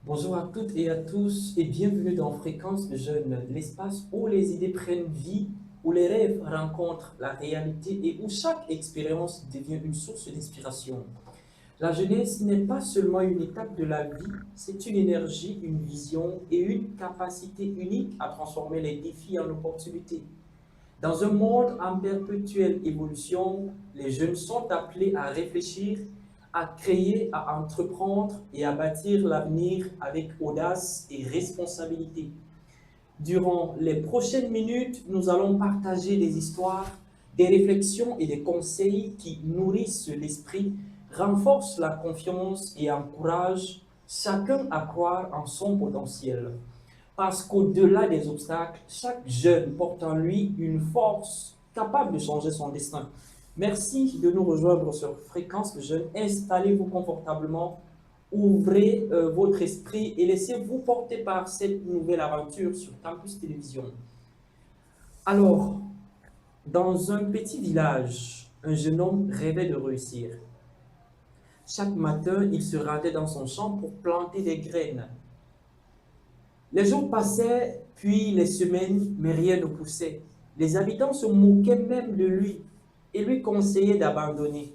Bonjour à toutes et à tous et bienvenue dans Fréquence de Jeunes, l'espace où les idées prennent vie, où les rêves rencontrent la réalité et où chaque expérience devient une source d'inspiration. La jeunesse n'est pas seulement une étape de la vie, c'est une énergie, une vision et une capacité unique à transformer les défis en opportunités. Dans un monde en perpétuelle évolution, les jeunes sont appelés à réfléchir, à créer, à entreprendre et à bâtir l'avenir avec audace et responsabilité. Durant les prochaines minutes, nous allons partager des histoires, des réflexions et des conseils qui nourrissent l'esprit, renforcent la confiance et encouragent chacun à croire en son potentiel. Parce qu'au-delà des obstacles, chaque jeune porte en lui une force capable de changer son destin. Merci de nous rejoindre sur Fréquence de Jeunes. Installez-vous confortablement, ouvrez votre esprit et laissez-vous porter par cette nouvelle aventure sur Campus Télévision. Alors, dans un petit village, un jeune homme rêvait de réussir. Chaque matin, il se rendait dans son champ pour planter des graines. Les jours passaient, puis les semaines, mais rien ne poussait. Les habitants se moquaient même de lui et lui conseillaient d'abandonner.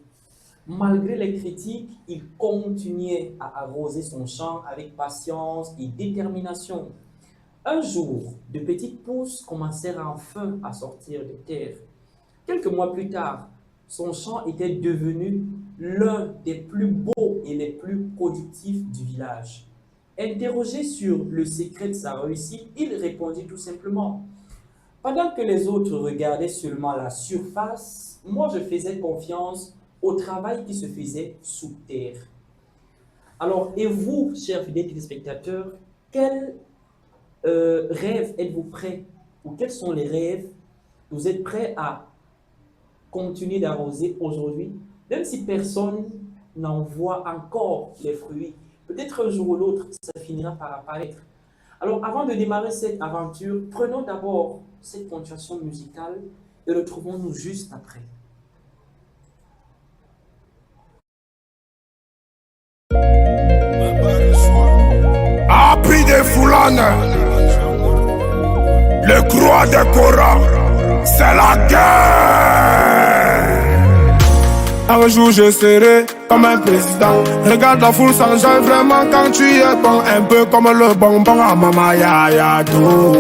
Malgré les critiques, il continuait à arroser son champ avec patience et détermination. Un jour, de petites pousses commencèrent enfin à sortir de terre. Quelques mois plus tard, son champ était devenu l'un des plus beaux et les plus productifs du village. Interrogé sur le secret de sa réussite, il répondit tout simplement: pendant que les autres regardaient seulement la surface, moi je faisais confiance au travail qui se faisait sous terre. Alors, et vous, chers fidèles téléspectateurs, quel rêve êtes-vous prêts, ou quels sont les rêves que vous êtes prêts à continuer d'arroser aujourd'hui, même si personne n'en voit encore les fruits? Peut-être un jour ou l'autre, ça finira par apparaître. Alors, avant de démarrer cette aventure, prenons d'abord cette ponctuation musicale et retrouvons-nous juste après. Appris des Foulanes, le croix de Cora, c'est la guerre. Un jour je serai comme un président. Regarde la foule s'enjaille vraiment quand tu es bon. Un peu comme le bonbon à Mama Yaya tout.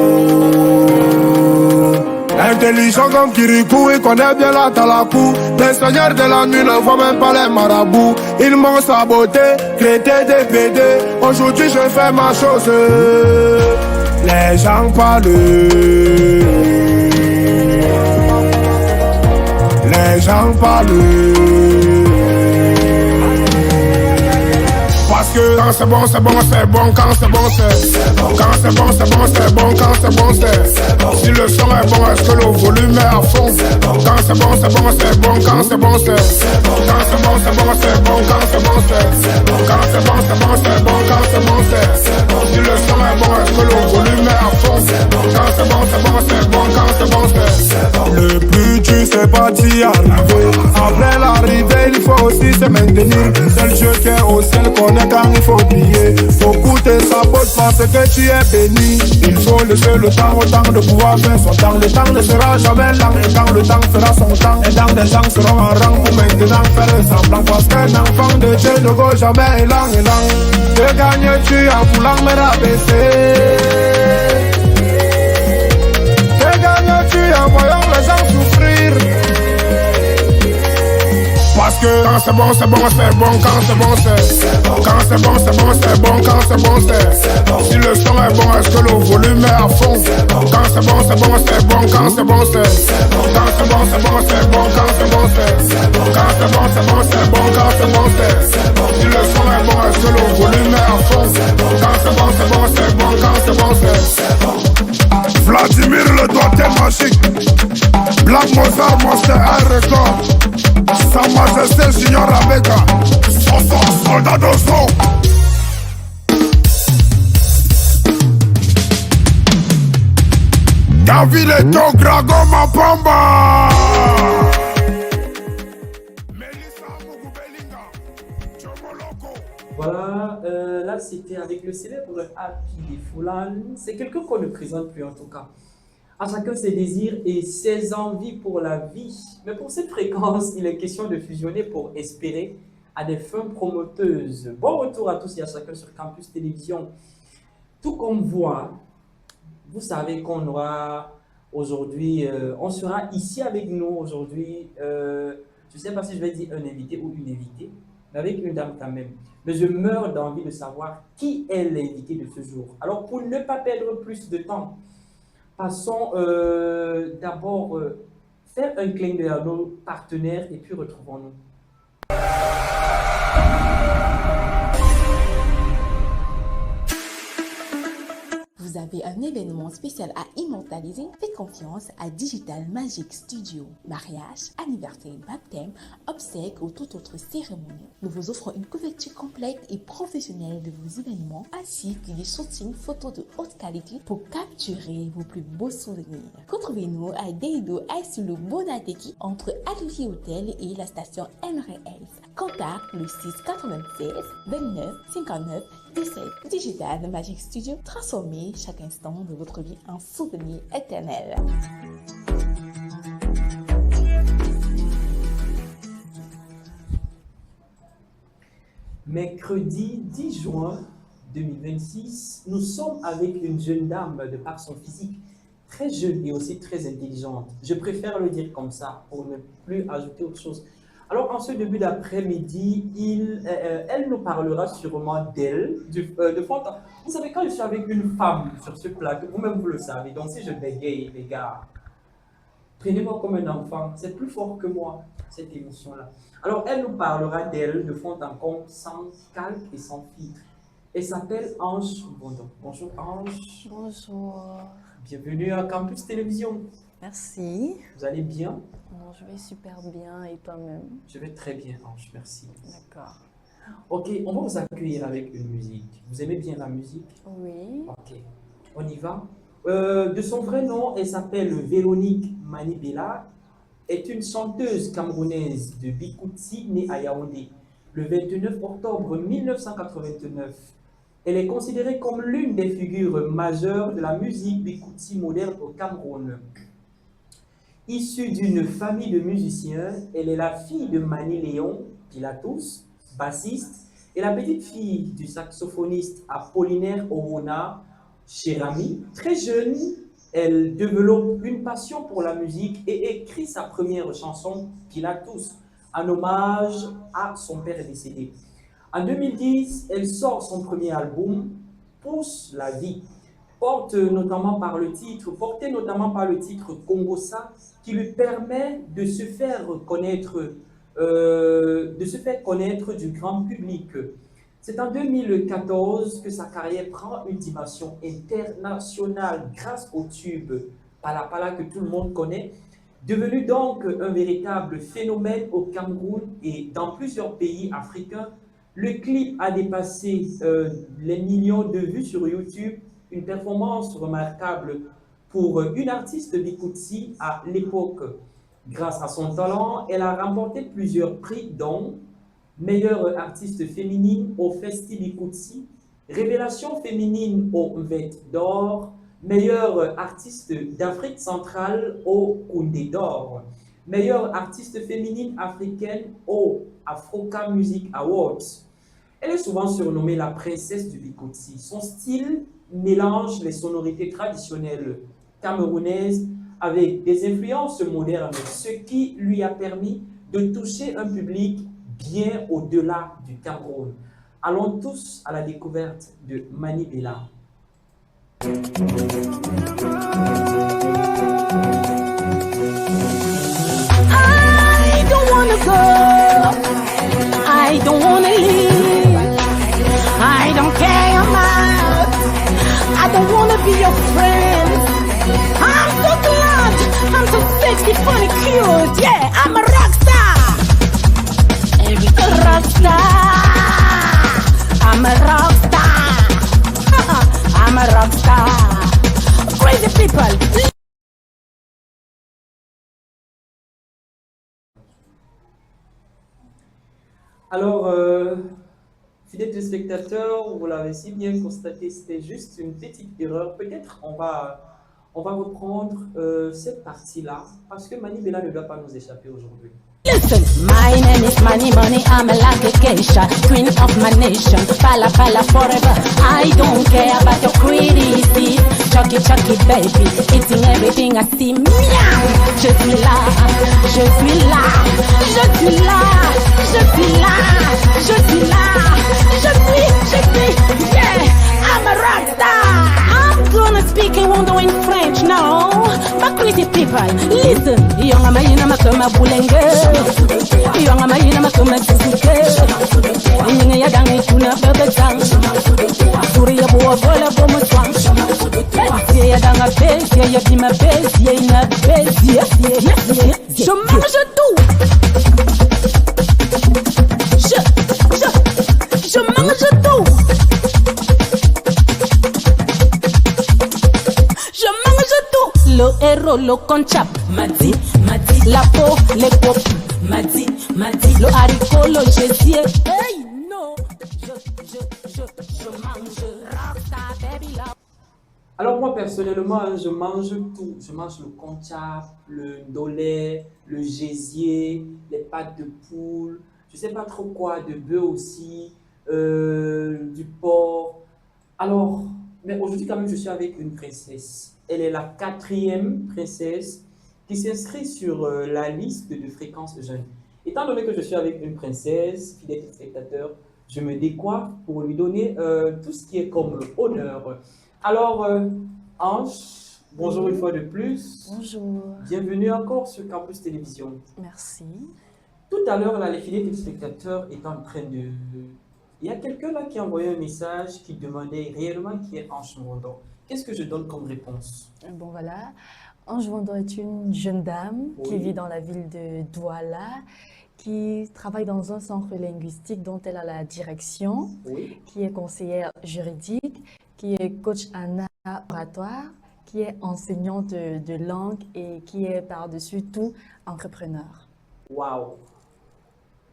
Intelligent comme Kirikou, il connaît bien la Talakou. Les seigneurs de la nuit ne voient même pas les marabouts. Ils m'ont saboté, créé des BD. Aujourd'hui je fais ma chose. Les gens parlent. Les gens parlent. Parce que quand c'est bon, c'est bon, c'est bon. Quand c'est bon, c'est bon. Quand c'est bon, c'est bon, c'est bon. Quand c'est bon, c'est bon. Si le son est bon, est-ce que le volume est à fond? Quand c'est bon, c'est bon, c'est bon. Quand c'est bon, c'est bon. Quand c'est bon, c'est bon, c'est bon. Quand c'est bon, c'est bon. Quand c'est bon, c'est bon, c'est bon. Quand c'est bon, c'est bon. Si le son est bon, est-ce que le volume est à fond? Quand c'est bon, c'est bon, c'est bon. Quand c'est bon, c'est bon. Le plus dur, c'est pas d'y arriver. Après l'arrivée, il faut aussi se maintenir. C'est le jeu qui est au ciel qu'on est quand il faut prier. Beaucoup te sabotent parce que tu es béni. Il faut laisser le temps au temps de pouvoir faire son temps. Le temps ne sera jamais lent et quand le temps fera son temps, et dans des gens seront en rang pour maintenant faire semblant. Parce qu'un enfant de Dieu ne vaut jamais élan. Que gagnes-tu en voulant me rabaisser? Que gagnes-tu en voyant les gens souffrir? Parce que quand c'est bon, c'est bon, c'est bon. Quand c'est bon, c'est bon. Quand c'est bon, c'est bon, c'est bon. Quand c'est bon, c'est bon. Si le son est bon, est-ce que le volume est à fond? Quand c'est bon, c'est bon, c'est bon. Quand c'est bon, c'est bon. Quand c'est bon, c'est bon, c'est bon. Quand c'est bon, c'est bon. Quand c'est bon, c'est bon, c'est bon. Quand c'est bon, c'est bon. Si le son est bon, est-ce que le volume est à fond? Quand c'est bon, c'est bon, c'est bon. Quand c'est bon, c'est bon. Vladimir le doigté magique. Black Mozart, moi c'est un record. Sa Majesté Junior Rebecca, soldat de son. David et ton Grago Mapamba. Voilà, là c'était avec le célèbre Happy des Foulan. C'est quelqu'un qu'on ne présente plus en tout cas. À chacun ses désirs et ses envies pour la vie. Mais pour cette fréquence, il est question de fusionner pour espérer à des fins promoteuses. Bon retour à tous et à chacun sur Campus Télévision. Tout comme vous savez qu'on aura aujourd'hui, on sera ici avec nous aujourd'hui. Je ne sais pas si je vais dire un invité ou une invitée, mais avec une dame quand même. Mais je meurs d'envie de savoir qui est l'invité de ce jour. Alors pour ne pas perdre plus de temps, passons d'abord faire un clin d'œil à nos partenaires et puis retrouvons-nous. Vous avez un événement spécial à immortaliser? Faites confiance à Digital Magic Studio. Mariage, anniversaire, baptême, obsèques ou toute autre cérémonie. Nous vous offrons une couverture complète et professionnelle de vos événements ainsi que des shootings photos de haute qualité pour capturer vos plus beaux souvenirs. Retrouvez-nous à Deido sur le Bonateki entre Atelier Hôtel et la station MRL. Contact le 6 96 29 59 17. Digital Magic Studio, transformez chaque instant de votre vie en souvenir éternel. Mercredi 10 juin 2026, nous sommes avec une jeune dame de par son physique, très jeune et aussi très intelligente. Je préfère le dire comme ça pour ne plus ajouter autre chose. Alors, en ce début d'après-midi, elle nous parlera sûrement d'elle, de fond. Vous savez, quand je suis avec une femme sur ce plateau, vous-même vous le savez, donc si je bégaye, les gars, prenez-moi comme un enfant, c'est plus fort que moi, cette émotion-là. Alors, elle nous parlera d'elle de fond en comble, sans calque et sans filtre. Elle s'appelle Ange Bondon. Bonjour Ange. Bonjour. Bienvenue à Campus Télévision. Merci. Vous allez bien? Non, je vais super bien et toi-même? Je vais très bien, Ange, merci. D'accord. Ok, on va vous accueillir avec une musique. Vous aimez bien la musique? Oui. Ok, on y va. De son vrai nom, elle s'appelle Véronique Manibela, est une chanteuse camerounaise de Bikouti, née à Yaoundé le 29 octobre 1989. Elle est considérée comme l'une des figures majeures de la musique Bikouti moderne au Cameroun. Issue d'une famille de musiciens, elle est la fille de Mani Léon Pilatus, bassiste, et la petite fille du saxophoniste Apollinaire Owona Cherami. Très jeune, elle développe une passion pour la musique et écrit sa première chanson, Pilatus, en hommage à son père décédé. En 2010, elle sort son premier album, Pousse la vie, porté notamment par le titre Congossa, qui lui permet de se faire connaître du grand public. C'est en 2014 que sa carrière prend une dimension internationale grâce au tube Pala Pala que tout le monde connaît, devenu donc un véritable phénomène au Cameroun et dans plusieurs pays africains. Le clip a dépassé les millions de vues sur YouTube, une performance remarquable pour une artiste Bikouti à l'époque. Grâce à son talent, elle a remporté plusieurs prix dont meilleure artiste féminine au Festi Bikouti, révélation féminine au Mvet d'or, meilleure artiste d'Afrique centrale au Koundé d'or, meilleure artiste féminine africaine au Africa Music Awards. Elle est souvent surnommée la princesse du Bikouti. Son style mélange les sonorités traditionnelles camerounaises avec des influences modernes, ce qui lui a permis de toucher un public bien au-delà du Cameroun. Allons tous à la découverte de Mani Bella. I don't wanna go, I don't wanna leave, I don't care much, I don't wanna be your friend. I'm so glad, I'm so sexy, funny, cute, yeah, I'm a rock star. A rock star, I'm a rock star, I'm a rock star. Crazy people. Alors, Fidèles téléspectateurs, vous l'avez si bien constaté, c'était juste une petite erreur. Peut-être on va reprendre cette partie-là parce que Mani Bella ne doit pas nous échapper aujourd'hui. Listen, my name is Money Money, I'm a Latin geisha, queen of my nation, pala pala forever. I don't care about your greedy teeth, chucky chucky baby, eating everything I see. Miaou, je suis là, je suis là, je suis là, je suis là, je suis là, je suis, yeah, I'm a rock star. I'm gonna speak in Wondo in French now. My crazy people, listen. Young Amayina Makoma Bulenge. Young Amayina Makoma Suzuke. Inga Yadangi Tuna Babetang. Surya Boa Bola Bomoswang. Yadanga Base, Yadima Base, Yana Base, je mange tout. Je mange tout. Je mange tout. Le héros, le conchap. Madi, madi. La peau, les pop. Madi, madi. Le haricot, le gésier. Hey, no. Je mange. Rasta, baby, la. Alors moi personnellement, hein, je mange tout. Je mange le concha, le dolé, le gésier, les pâtes de poule, je sais pas trop quoi, de bœuf aussi, du porc. Alors, mais aujourd'hui quand même, je suis avec une princesse. Elle est la 4e princesse qui s'inscrit sur la liste de fréquences jeunes. Étant donné que je suis avec une princesse, fidèle spectateur, je me décoiffe pour lui donner tout ce qui est comme honneur. Alors, Ange, bonjour une fois de plus. Bonjour. Bienvenue encore sur Campus Télévision. Merci. Tout à l'heure, là, les fidèles téléspectateurs étaient en train de... Il y a quelqu'un là qui a envoyé un message qui demandait réellement qui est Ange Mwando. Qu'est-ce que je donne comme réponse? Bon voilà, Ange Wando est une jeune dame qui Oui. vit dans la ville de Douala, qui travaille dans un centre linguistique dont elle a la direction, Oui. qui est conseillère juridique, qui est coach en art oratoire, qui est enseignante de langue et qui est par-dessus tout entrepreneur. Waouh!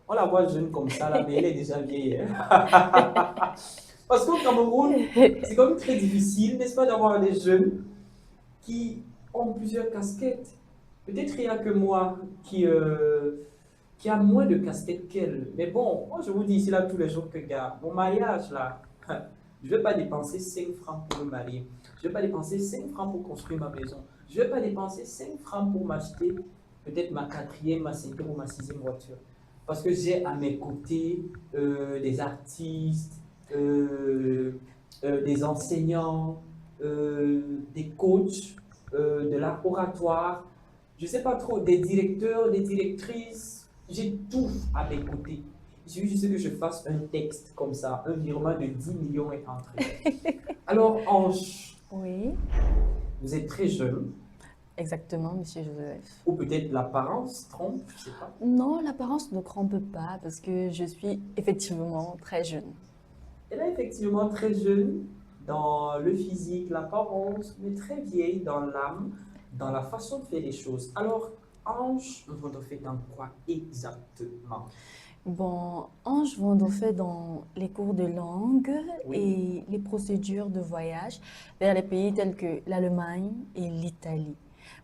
On la voit jeune comme ça, là, mais elle est déjà vieille. Hein. Parce qu'au Cameroun, c'est quand même très difficile, n'est-ce pas, d'avoir des jeunes qui ont plusieurs casquettes. Peut-être il n'y a que moi qui a moins de casquettes qu'elle. Mais bon, moi je vous dis ici là tous les jours que gars, mon mariage là, je ne vais pas dépenser 5 francs pour me marier. Je ne vais pas dépenser 5 francs pour construire ma maison. Je ne vais pas dépenser 5 francs pour m'acheter peut-être ma 4e, ma 5e ou ma 6e voiture. Parce que j'ai à mes côtés des artistes, des enseignants, des coachs, de l'art oratoire, je ne sais pas trop, des directeurs, des directrices, j'ai tout à mes côtés. Il suffit juste que je fasse un texte comme ça, un virement de 10 millions est entré. Alors, Ange, Oui, vous êtes très jeune, exactement, Monsieur Joseph. ou peut-être l'apparence trompe, je ne sais pas. Non, l'apparence ne trompe pas parce que je suis effectivement très jeune. Elle est effectivement très jeune dans le physique, l'apparence, mais très vieille dans l'âme, dans la façon de faire les choses. Alors, Ange, on va faire dans quoi exactement? Bon, Ange Wando fait dans les cours de langue Oui. et les procédures de voyage vers les pays tels que l'Allemagne et l'Italie.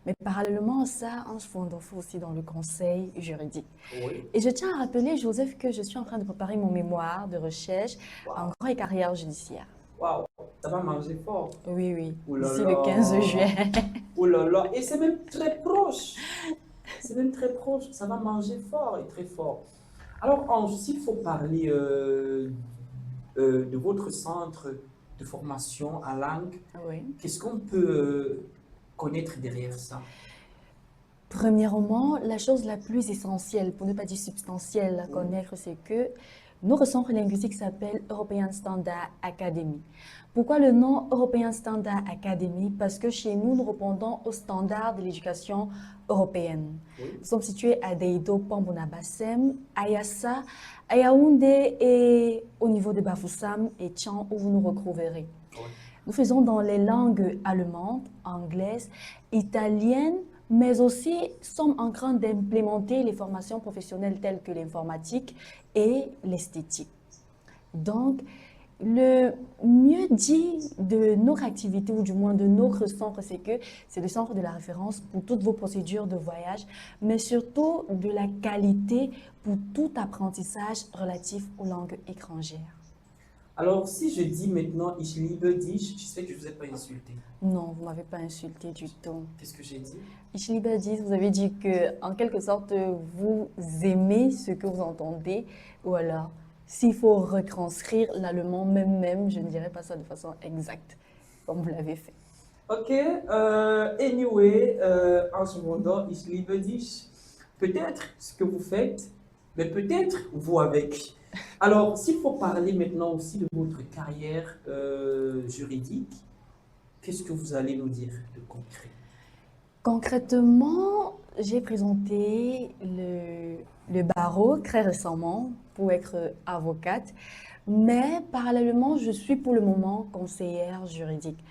Mais parallèlement à ça, Ange Wando fait aussi dans le conseil juridique. Oui. Et je tiens à rappeler, Joseph, que je suis en train de préparer mon mémoire de recherche en Waouh, droit et carrière judiciaire. waouh, ça va manger fort. Oui, oui, Ouh là d'ici là. le 15 juillet. Oh là là, et c'est même très proche. C'est même très proche, ça va manger fort et très fort. Alors, Ange, s'il faut parler de votre centre de formation en langue, Oui. qu'est-ce qu'on peut connaître derrière ça? Premièrement, la chose la plus essentielle, pour ne pas dire substantielle, à Oui. connaître, c'est que notre centre linguistique s'appelle European Standard Academy. Pourquoi le nom European Standard Academy? Parce que chez nous, nous répondons aux standards de l'éducation européenne. Oui. Nous sommes situés à Deido, Pambona Bassem, à Yassa, à Yaoundé et au niveau de Bafoussam et Tchan où vous nous retrouverez. Oui. Nous faisons dans les langues allemandes, anglaises, italiennes, mais aussi sommes en train d'implémenter les formations professionnelles telles que l'informatique et l'esthétique. Donc, le mieux dit de notre activité, ou du moins de notre centre, c'est que c'est le centre de la référence pour toutes vos procédures de voyage, mais surtout de la qualité pour tout apprentissage relatif aux langues étrangères. Alors, si je dis maintenant Ich liebe dich, j'espère que je ne vous ai pas insulté. Non, vous ne m'avez pas insulté du tout. Qu'est-ce que j'ai dit? Ich liebe dich, vous avez dit que, en quelque sorte, vous aimez ce que vous entendez, ou alors, s'il faut retranscrire l'allemand même, je ne dirais pas ça de façon exacte, comme vous l'avez fait. Ok, anyway, en ce moment, Ich liebe dich. Peut-être ce que vous faites, mais peut-être vous avec. Alors, s'il faut parler maintenant aussi de votre carrière juridique, qu'est-ce que vous allez nous dire de concret? Concrètement, j'ai présenté le barreau très récemment pour être avocate, mais parallèlement, je suis pour le moment conseillère juridique.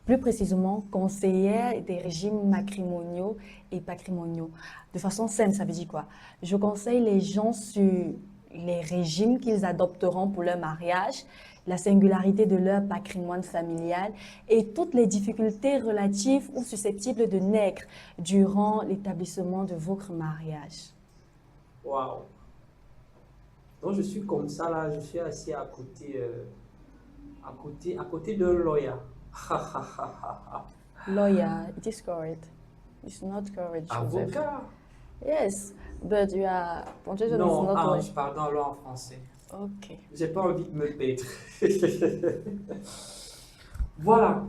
Plus précisément, conseillère des régimes matrimoniaux et patrimoniaux. De façon simple, ça veut dire quoi? Je conseille les gens sur les régimes qu'ils adopteront pour leur mariage, la singularité de leur patrimoine familial et toutes les difficultés relatives ou susceptibles de naître durant l'établissement de votre mariage. Waouh! Donc, je suis comme ça, là, je suis assis à côté de lawyer. Lawyer, it is correct. It's not correct, Joseph. Avocat? Yes, but you are punctuation is Non, not ange, pardon, alors en français. Ok. J'ai pas envie de me perdre. Voilà.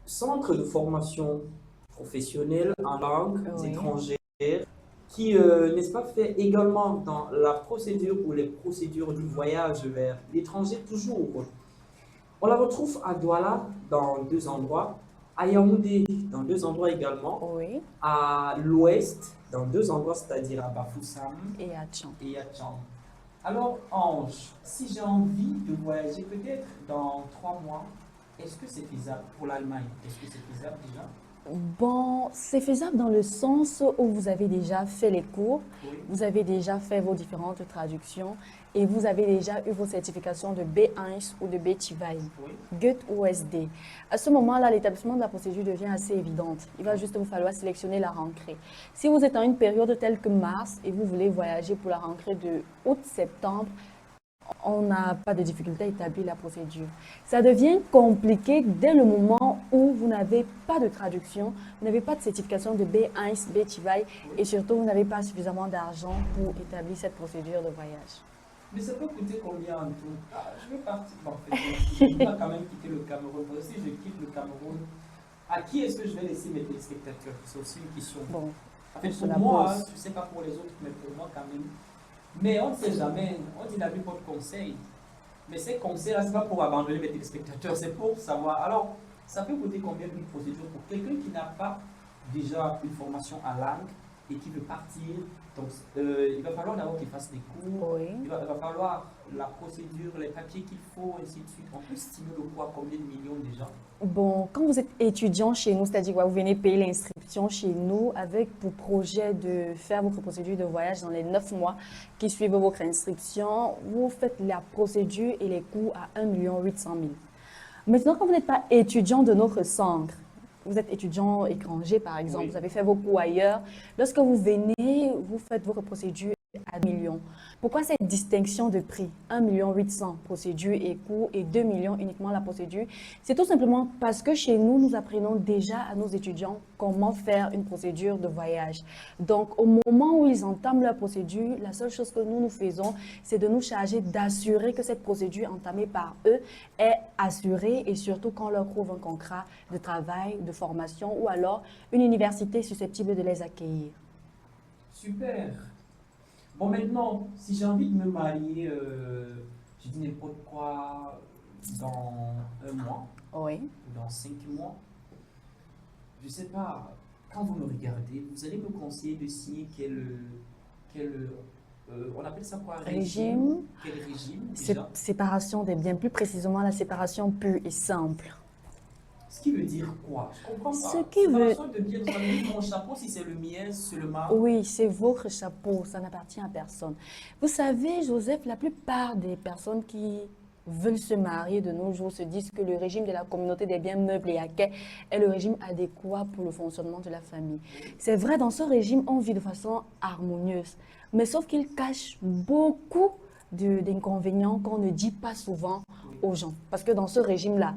Centre de formation professionnelle en langues Oui. étrangères qui, n'est-ce pas, fait également dans la procédure ou les procédures du voyage vers l'étranger toujours. On la retrouve à Douala dans 2 endroits, à Yaoundé dans 2 endroits également, Oui, à l'ouest dans 2 endroits, c'est-à-dire à Bafoussam et à Tchang. et à Tchang. Alors, Ange, si j'ai envie de voyager peut-être dans 3 mois, est-ce que c'est faisable pour l'Allemagne? Est-ce que c'est faisable déjà? Bon, c'est faisable dans le sens où vous avez déjà fait les cours, Oui. vous avez déjà fait vos différentes traductions et vous avez déjà eu vos certifications de B1 ou de B2, Oui. Goethe ou SD. À ce moment-là, l'établissement de la procédure devient assez évidente. Il va juste vous falloir sélectionner la rentrée. Si vous êtes en une période telle que mars et vous voulez voyager pour la rentrée de août-septembre, on n'a pas de difficulté à établir la procédure. Ça devient compliqué dès le moment où vous n'avez pas de traduction, vous n'avez pas de certification de B1, B2 et surtout vous n'avez pas suffisamment d'argent pour établir cette procédure de voyage. Mais ça peut coûter combien en tout? Je vais partir. Bon, en fait, je vais quand même quitter le Cameroun. Moi aussi, je quitte le Cameroun. À qui est-ce que je vais laisser mes téléspectateurs? C'est aussi une question. Bon, En fait, on se pour la moi, pose. je ne sais pas pour les autres, mais pour moi quand même. Mais on ne sait jamais. On dit la vie porte conseil. Mais ces conseils-là, ce n'est pas pour abandonner mes téléspectateurs, c'est pour savoir. Alors, ça peut coûter combien une procédure pour quelqu'un qui n'a pas déjà une formation en langue et qui veut partir? Donc, il va falloir d'abord qu'il fasse des cours. Oui. Il va falloir la procédure, les papiers qu'il faut, ainsi de suite. On peut estimer le poids, combien de millions déjà? Bon, quand vous êtes étudiant chez nous, c'est-à-dire que vous venez payer l'inscription chez nous avec pour projet de faire votre procédure de voyage dans les 9 mois qui suivent votre inscription, vous faites la procédure et les coûts à 1 800 000. Maintenant, quand vous n'êtes pas étudiant de notre centre, vous êtes étudiant étranger par exemple, Oui. vous avez fait vos cours ailleurs, lorsque vous venez, vous faites votre procédure à 2 millions. Pourquoi cette distinction de prix? 1 800 000 procédure et coût et 2 millions uniquement la procédure. C'est tout simplement parce que chez nous, nous apprenons déjà à nos étudiants comment faire une procédure de voyage. Donc, au moment où ils entament leur procédure, la seule chose que nous faisons, c'est de nous charger d'assurer que cette procédure entamée par eux est assurée et surtout qu'on leur trouve un contrat de travail, de formation ou alors une université susceptible de les accueillir. Super. Bon, maintenant, si j'ai envie de me marier, je dis n'importe quoi, dans 1 mois, Oui. ou dans 5 mois, je sais pas, quand vous me regardez, vous allez me conseiller de signer on appelle ça quoi? Régime. Quel régime déjà? Séparation des biens, plus précisément la séparation pure et simple. Ce qui veut dire quoi? Je comprends pas. Ce qui C'est pas veut- la chose de dire, ça veut dire mon chapeau, si c'est le mien seulement. Oui, c'est votre chapeau, ça n'appartient à personne. Vous savez, Joseph, la plupart des personnes qui veulent se marier de nos jours se disent que le régime de la communauté des biens meubles et acquis est le régime adéquat pour le fonctionnement de la famille. C'est vrai, dans ce régime, on vit de façon harmonieuse, mais sauf qu'il cache beaucoup d'inconvénients qu'on ne dit pas souvent aux gens. Parce que dans ce régime-là,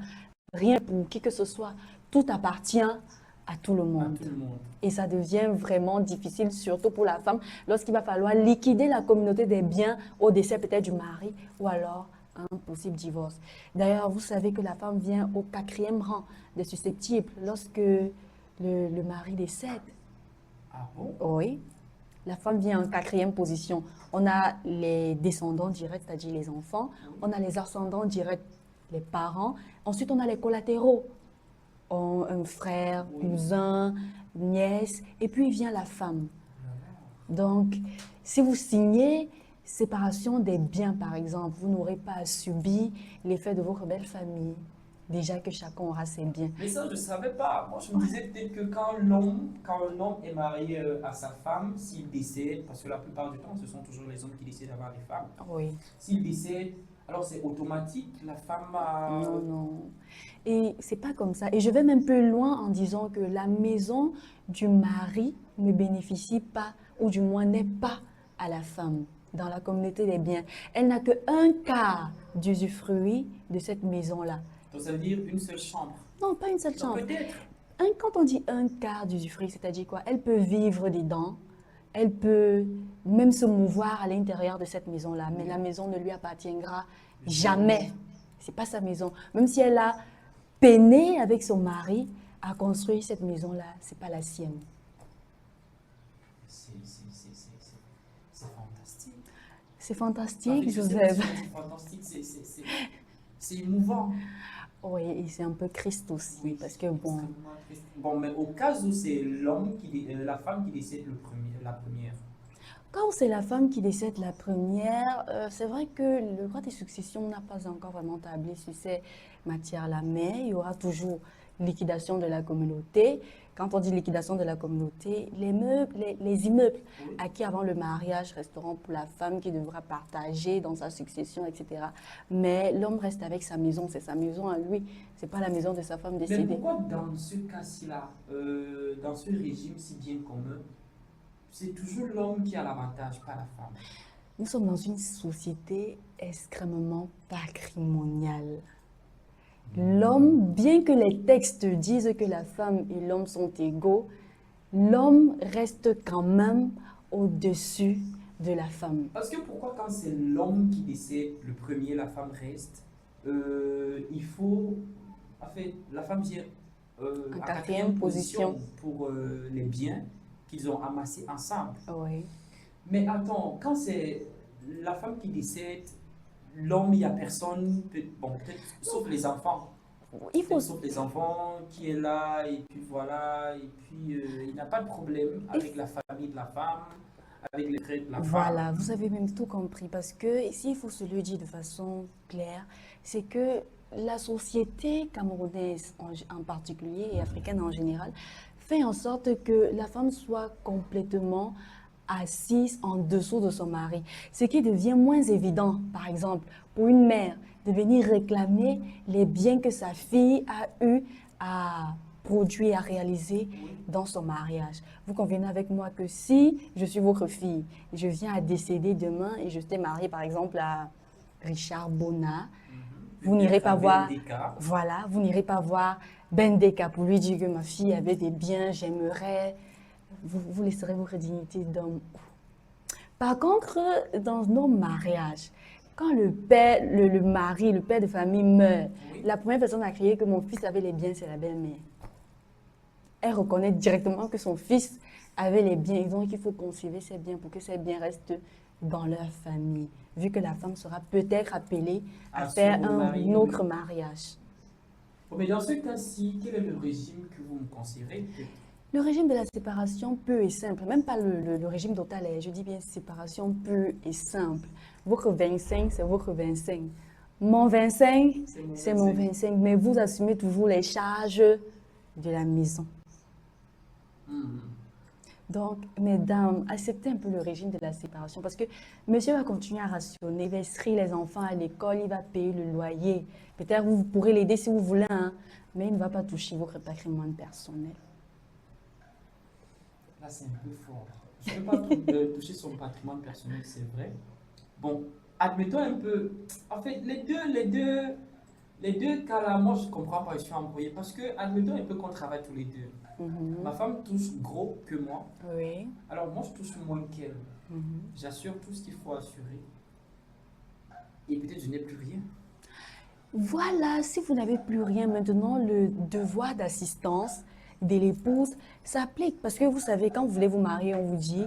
rien pour qui que ce soit, tout appartient à tout le À monde. tout le monde. Et ça devient vraiment difficile, surtout pour la femme, lorsqu'il va falloir liquider la communauté des biens au décès peut-être du mari ou alors un possible divorce. D'ailleurs, vous savez que la femme vient au 4e rang des susceptibles lorsque le mari décède. Ah bon? Oui, la femme vient en 4e position. On a les descendants directs, c'est-à-dire les enfants. On a les ascendants directs, les parents. Ensuite, on a les collatéraux. Un frère, cousin, nièce. Et puis vient la femme. Donc, si vous signez séparation des biens, par exemple, vous n'aurez pas à subir l'effet de votre belle famille. Déjà que chacun aura ses biens. Mais ça, je ne savais pas. Moi, je me disais peut-être que quand un homme est marié à sa femme, s'il décède, parce que la plupart du temps, ce sont toujours les hommes qui décident d'avoir les femmes. Oui. S'il décède, alors c'est automatique, la femme a... Non, non. Et c'est pas comme ça. Et je vais même plus loin en disant que la maison du mari ne bénéficie pas, ou du moins n'est pas à la femme dans la communauté des biens. Elle n'a que un quart d'usufruit de cette maison-là. Donc ça veut dire une seule chambre. Non, pas une seule Donc chambre. peut-être. Quand on dit un quart d'usufruit, c'est-à-dire quoi? Elle peut vivre dedans, elle peut même se mouvoir à l'intérieur de cette maison-là, mais la maison ne lui appartiendra jamais. C'est pas sa maison. Même si elle a peiné avec son mari à construire cette maison-là, c'est pas la sienne. C'est fantastique. C'est En fantastique, fait, je sais pas Joseph. si c'est fantastique, c'est émouvant. Oui, et c'est un peu Christ aussi, parce que bon, Extrêmement triste. Bon, mais au cas où c'est la femme qui décède la première. quand c'est la femme qui décède la première, c'est vrai que le droit des successions n'a pas encore vraiment tablé sur ces matières-là, mais il y aura toujours liquidation de la communauté. Quand on dit liquidation de la communauté, les meubles, les immeubles acquis avant le mariage resteront pour la femme qui devra partager dans sa succession, etc. Mais l'homme reste avec sa maison, c'est sa maison à lui, c'est pas la maison de sa femme Mais décédée. pourquoi dans ce cas-ci-là, dans ce régime si bien commun, c'est toujours l'homme qui a l'avantage, pas la femme? Nous sommes dans une société extrêmement patrimoniale. L'homme, bien que les textes disent que la femme et l'homme sont égaux, l'homme reste quand même au-dessus de la femme. Parce que pourquoi quand c'est l'homme qui décède le premier, la femme reste, il faut... En fait, la femme vient En à 4e position. pour les biens qu'ils ont amassés ensemble. Oui. Mais attends, quand c'est la femme qui décède, l'homme, il n'y a personne, bon, peut-être sauf les enfants. Il faut, Sauf les enfants qui est là, et puis voilà, et puis il n'a pas de problème avec la famille de la femme, avec les frères de la femme. voilà, vous avez même tout compris. Parce que, ici, il faut se le dire de façon claire, c'est que la société camerounaise en particulier et africaine en général fait en sorte que la femme soit complètement assise en dessous de son mari. Ce qui devient moins évident, par exemple, pour une mère de venir réclamer les biens que sa fille a eu à produire, à réaliser dans son mariage. Vous convenez avec moi que si je suis votre fille, je viens à décéder demain et je t'ai mariée par exemple à Richard Bona, vous n'irez pas voir, voilà, vous n'irez pas voir Bendeka pour lui dire que ma fille avait des biens, j'aimerais, vous laisserez votre dignité d'homme. Par contre, dans nos mariages, quand le père, le mari, le père de famille meurt, la première personne à crier que mon fils avait les biens, c'est la belle-mère. Elle reconnaît directement que son fils avait les biens, donc il faut conserver ces biens pour que ces biens restent dans leur famille, vu que la femme sera peut-être appelée à faire un autre mariage. Bon, mais dans ce cas-ci, quel est le régime que vous me conseillerez? Le régime de la séparation pure et simple, même pas le régime total, je dis bien séparation pure et simple. Votre 25, c'est votre 25. Mon 25, C'est c'est mon 25. Mais vous assumez toujours les charges de la maison. Hmm. Donc, mesdames, acceptez un peu le régime de la séparation parce que monsieur va continuer à rationner, il va inscrire les enfants à l'école, il va payer le loyer. Peut-être vous pourrez l'aider si vous voulez, hein, mais il ne va pas toucher votre patrimoine personnel. Là, c'est un peu fort. Je ne peux pas toucher son patrimoine personnel, c'est vrai. Bon, admettons un peu. En fait, les deux cas là, moi, je ne comprends pas, je suis embrouillé. Parce que, admettons un peu qu'on travaille tous les deux. Ma femme touche gros que moi. Oui. Alors, moi, je touche moins qu'elle. J'assure tout ce qu'il faut assurer. Et peut-être je n'ai plus rien. Voilà, si vous n'avez plus rien maintenant, le devoir d'assistance de l'épouse s'applique. Parce que vous savez, quand vous voulez vous marier, on vous dit,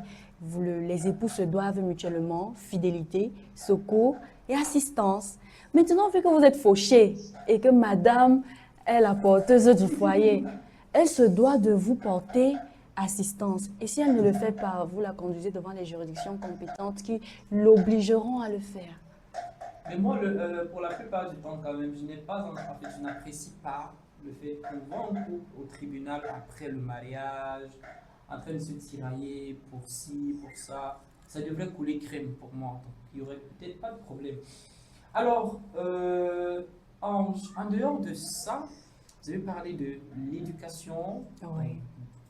les époux se doivent mutuellement fidélité, secours et assistance. Maintenant, vu que vous êtes fauché et que madame est la porteuse du foyer, elle se doit de vous porter assistance. Et si elle ne le fait pas, vous la conduisez devant les juridictions compétentes qui l'obligeront à le faire. Mais moi, pour la plupart du temps, quand même, en fait, je n'apprécie pas le fait qu'on voit un couple au tribunal après le mariage, en train de se tirailler pour ci, pour ça. Ça devrait couler crème pour moi. Donc, il n'y aurait peut-être pas de problème. Alors, en dehors de ça, vous avez parlé de l'éducation. Oui.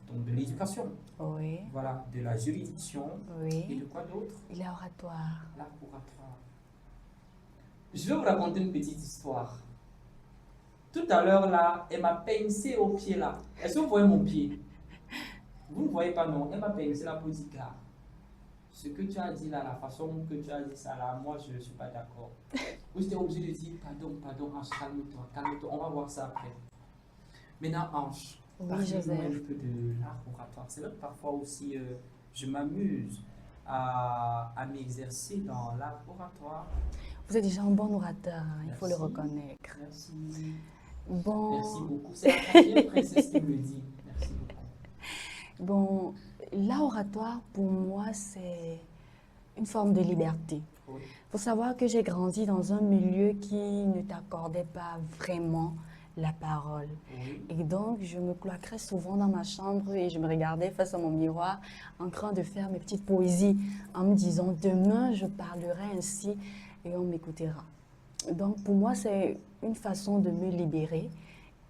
Donc, de l'éducation. Oui. Voilà, de la juridiction. Oui. Et de quoi d'autre? Il est oratoire. Laboratoire. Je vais vous raconter une petite histoire. Tout à l'heure, là, elle m'a pincé au pied, là. Est-ce que vous voyez mon pied? Vous ne voyez pas, non? Elle m'a pincé la peau du gars. Ce que tu as dit là, la façon que tu as dit ça là, moi, je ne suis pas d'accord. Vous j'étais obligé de dire, pardon, Ange, calme-toi, on va voir ça après. Maintenant, Ange, Oui, parlez-moi Joseph. un peu de laboratoire. C'est vrai que parfois aussi, je m'amuse à m'exercer dans le laboratoire. Vous êtes déjà un bon orateur, hein, il faut le Merci. reconnaître. Merci. Bon, Merci beaucoup. C'est la quatrième princesse qui me le dit. Merci beaucoup. bon, l'oratoire pour moi c'est une forme de liberté. Oui. Il faut savoir que j'ai grandi dans un milieu qui ne t'accordait pas vraiment la parole. Oui. Et donc, je me cloîtrais souvent dans ma chambre et je me regardais face à mon miroir en train de faire mes petites poésies en me disant, demain, je parlerai ainsi et on m'écoutera. Donc, pour moi, c'est une façon de me libérer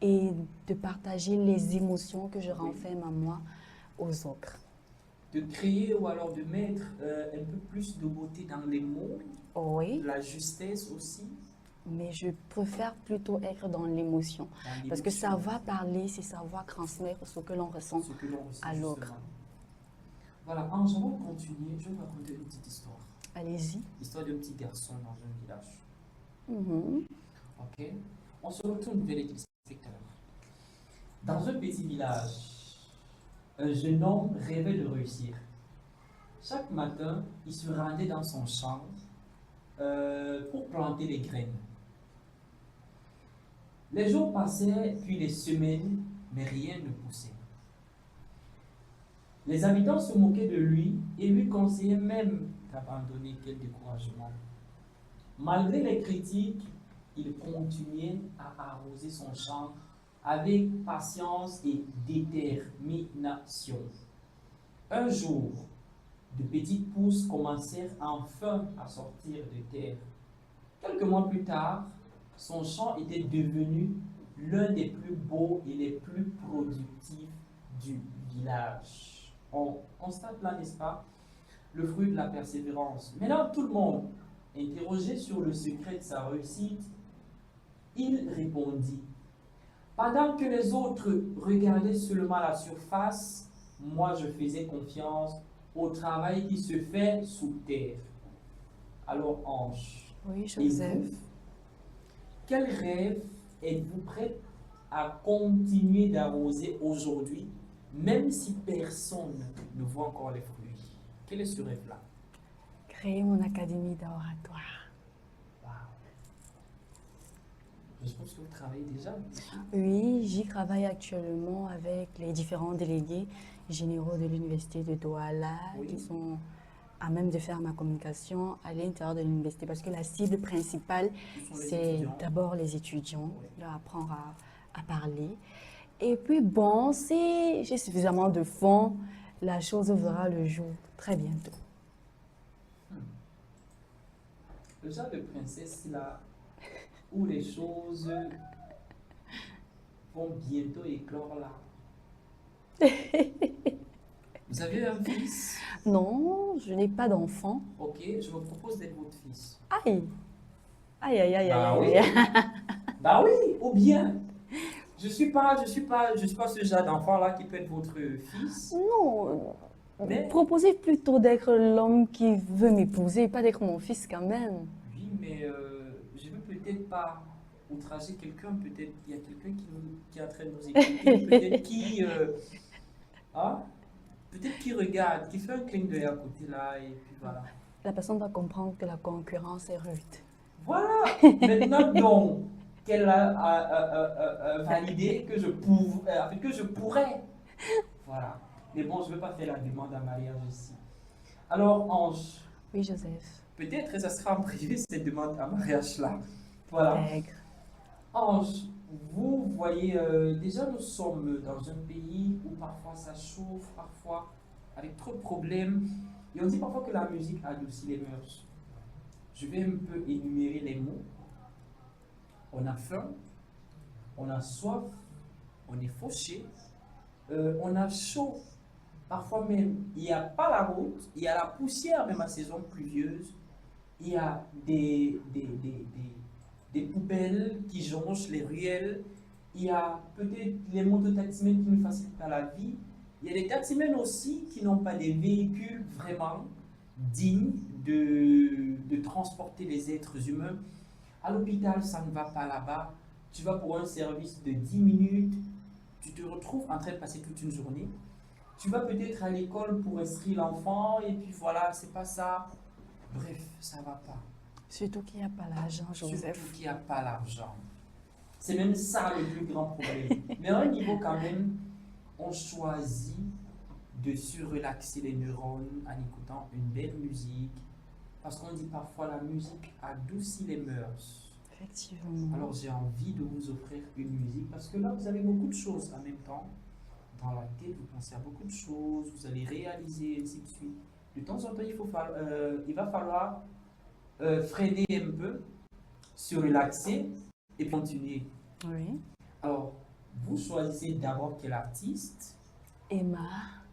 et de partager les émotions que je renferme en moi aux autres. De créer ou alors de mettre un peu plus de beauté dans les mots, Oui, de la justesse aussi. mais je préfère plutôt être dans l'émotion. Dans Parce que l'émotion, savoir parler, c'est savoir transmettre ce que l'on ressent. ce que l'on ressent à l'autre. justement. Voilà, Ange, avant de continuer, je vais vous raconter une petite histoire. Allez-y. L'histoire d'un petit garçon dans un village. Mhm. Ok? On se retourne vers les téléspectateurs. Dans un petit village, un jeune homme rêvait de réussir. Chaque matin, il se rendait dans son champ pour planter les graines. Les jours passaient, puis les semaines, mais rien ne poussait. Les habitants se moquaient de lui et lui conseillaient même d'abandonner. Quel découragement. Malgré les critiques, il continuait à arroser son champ avec patience et détermination. Un jour, de petites pousses commencèrent enfin à sortir de terre. Quelques mois plus tard, son champ était devenu l'un des plus beaux et les plus productifs du village. On constate là, n'est-ce pas, le fruit de la persévérance. Maintenant, tout le monde, interrogé sur le secret de sa réussite, il répondit: pendant que les autres regardaient seulement la surface, moi je faisais confiance au travail qui se fait sous terre. Alors, Ange, Oui, et Joseph. vous, quel rêve êtes-vous prêt à continuer d'arroser aujourd'hui, même si personne ne voit encore les fruits? Quel est ce rêve-là? Créer mon académie d'oratoire. Wow. Je suppose que vous travaillez déjà dessus. Oui, j'y travaille actuellement avec les différents délégués généraux de l'université de Douala Oui. qui sont à même de faire ma communication à l'intérieur de l'université parce que la cible principale, c'est d'abord les étudiants, leur apprendre à parler. Et puis bon, si j'ai suffisamment de fonds, la chose verra le jour très bientôt. Le genre de princesse là, où les choses vont bientôt éclore là. Vous avez un fils? Non, je n'ai pas d'enfant. Ok, je vous propose d'être votre fils. Aïe! Aïe, aïe, aïe, Bah aïe, oui. aïe. Bah oui, ou bien. Je suis pas ce genre d'enfant là qui peut être votre fils. Non, Mais- proposez plutôt d'être l'homme qui veut m'épouser, pas d'être mon fils quand même. Oui, mais je veux peut-être pas outrager quelqu'un. Peut-être il y a quelqu'un qui est en train de nous écouter. Peut-être peut-être qui regarde, qui fait un clin d'œil à côté là et puis voilà. La personne va comprendre que la concurrence est rude. Voilà. Maintenant donc qu'elle a validé que je pourrais. Voilà. Mais bon, je ne veux pas faire la demande en mariage ici. Alors, Ange, Oui, Joseph. peut-être que ça sera en privé cette demande en mariage là. Voilà. Maigre. Ange, vous voyez, déjà nous sommes dans un pays où parfois ça chauffe, parfois avec trop de problèmes. Et on dit parfois que la musique adoucit les mœurs. Je vais un peu énumérer les mots. On a faim, on a soif, on est fauché, on a chaud. Parfois même, il n'y a pas la route, il y a la poussière même à saison pluvieuse. Il y a des poubelles qui jonchent les ruelles. Il y a peut-être les mototaximens qui ne facilitent pas la vie. Il y a des taximens aussi qui n'ont pas des véhicules vraiment dignes de transporter les êtres humains. À l'hôpital, ça ne va pas là-bas. Tu vas pour un service de 10 minutes, tu te retrouves en train de passer toute une journée. Tu vas peut-être à l'école pour inscrire l'enfant et puis voilà, c'est pas ça. Bref, ça va pas. Surtout qu'il n'y a pas l'argent, Joseph. Surtout qu'il n'y a pas l'argent. C'est même ça le plus grand problème. Mais à un niveau quand même, on choisit de se relaxer les neurones en écoutant une belle musique. Parce qu'on dit parfois la musique adoucit les mœurs. Effectivement. Alors j'ai envie de vous offrir une musique parce que là vous avez beaucoup de choses en même temps. Dans la tête, vous pensez à beaucoup de choses, vous allez réaliser, ainsi de suite. De temps en temps, il va falloir freiner un peu, se relaxer et puis continuer. Oui. Alors, vous choisissez d'abord quel artiste? Emma.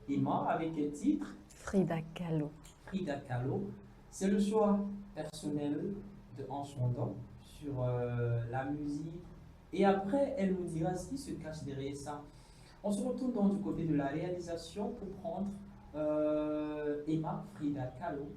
Emma, avec quel titre? Frida Kahlo. Frida Kahlo. C'est le choix personnel de Ange Fondant sur la musique. Et après, elle nous dira ce qui se cache derrière ça. On se retourne donc du côté de la réalisation pour prendre Emma Frida Kahlo.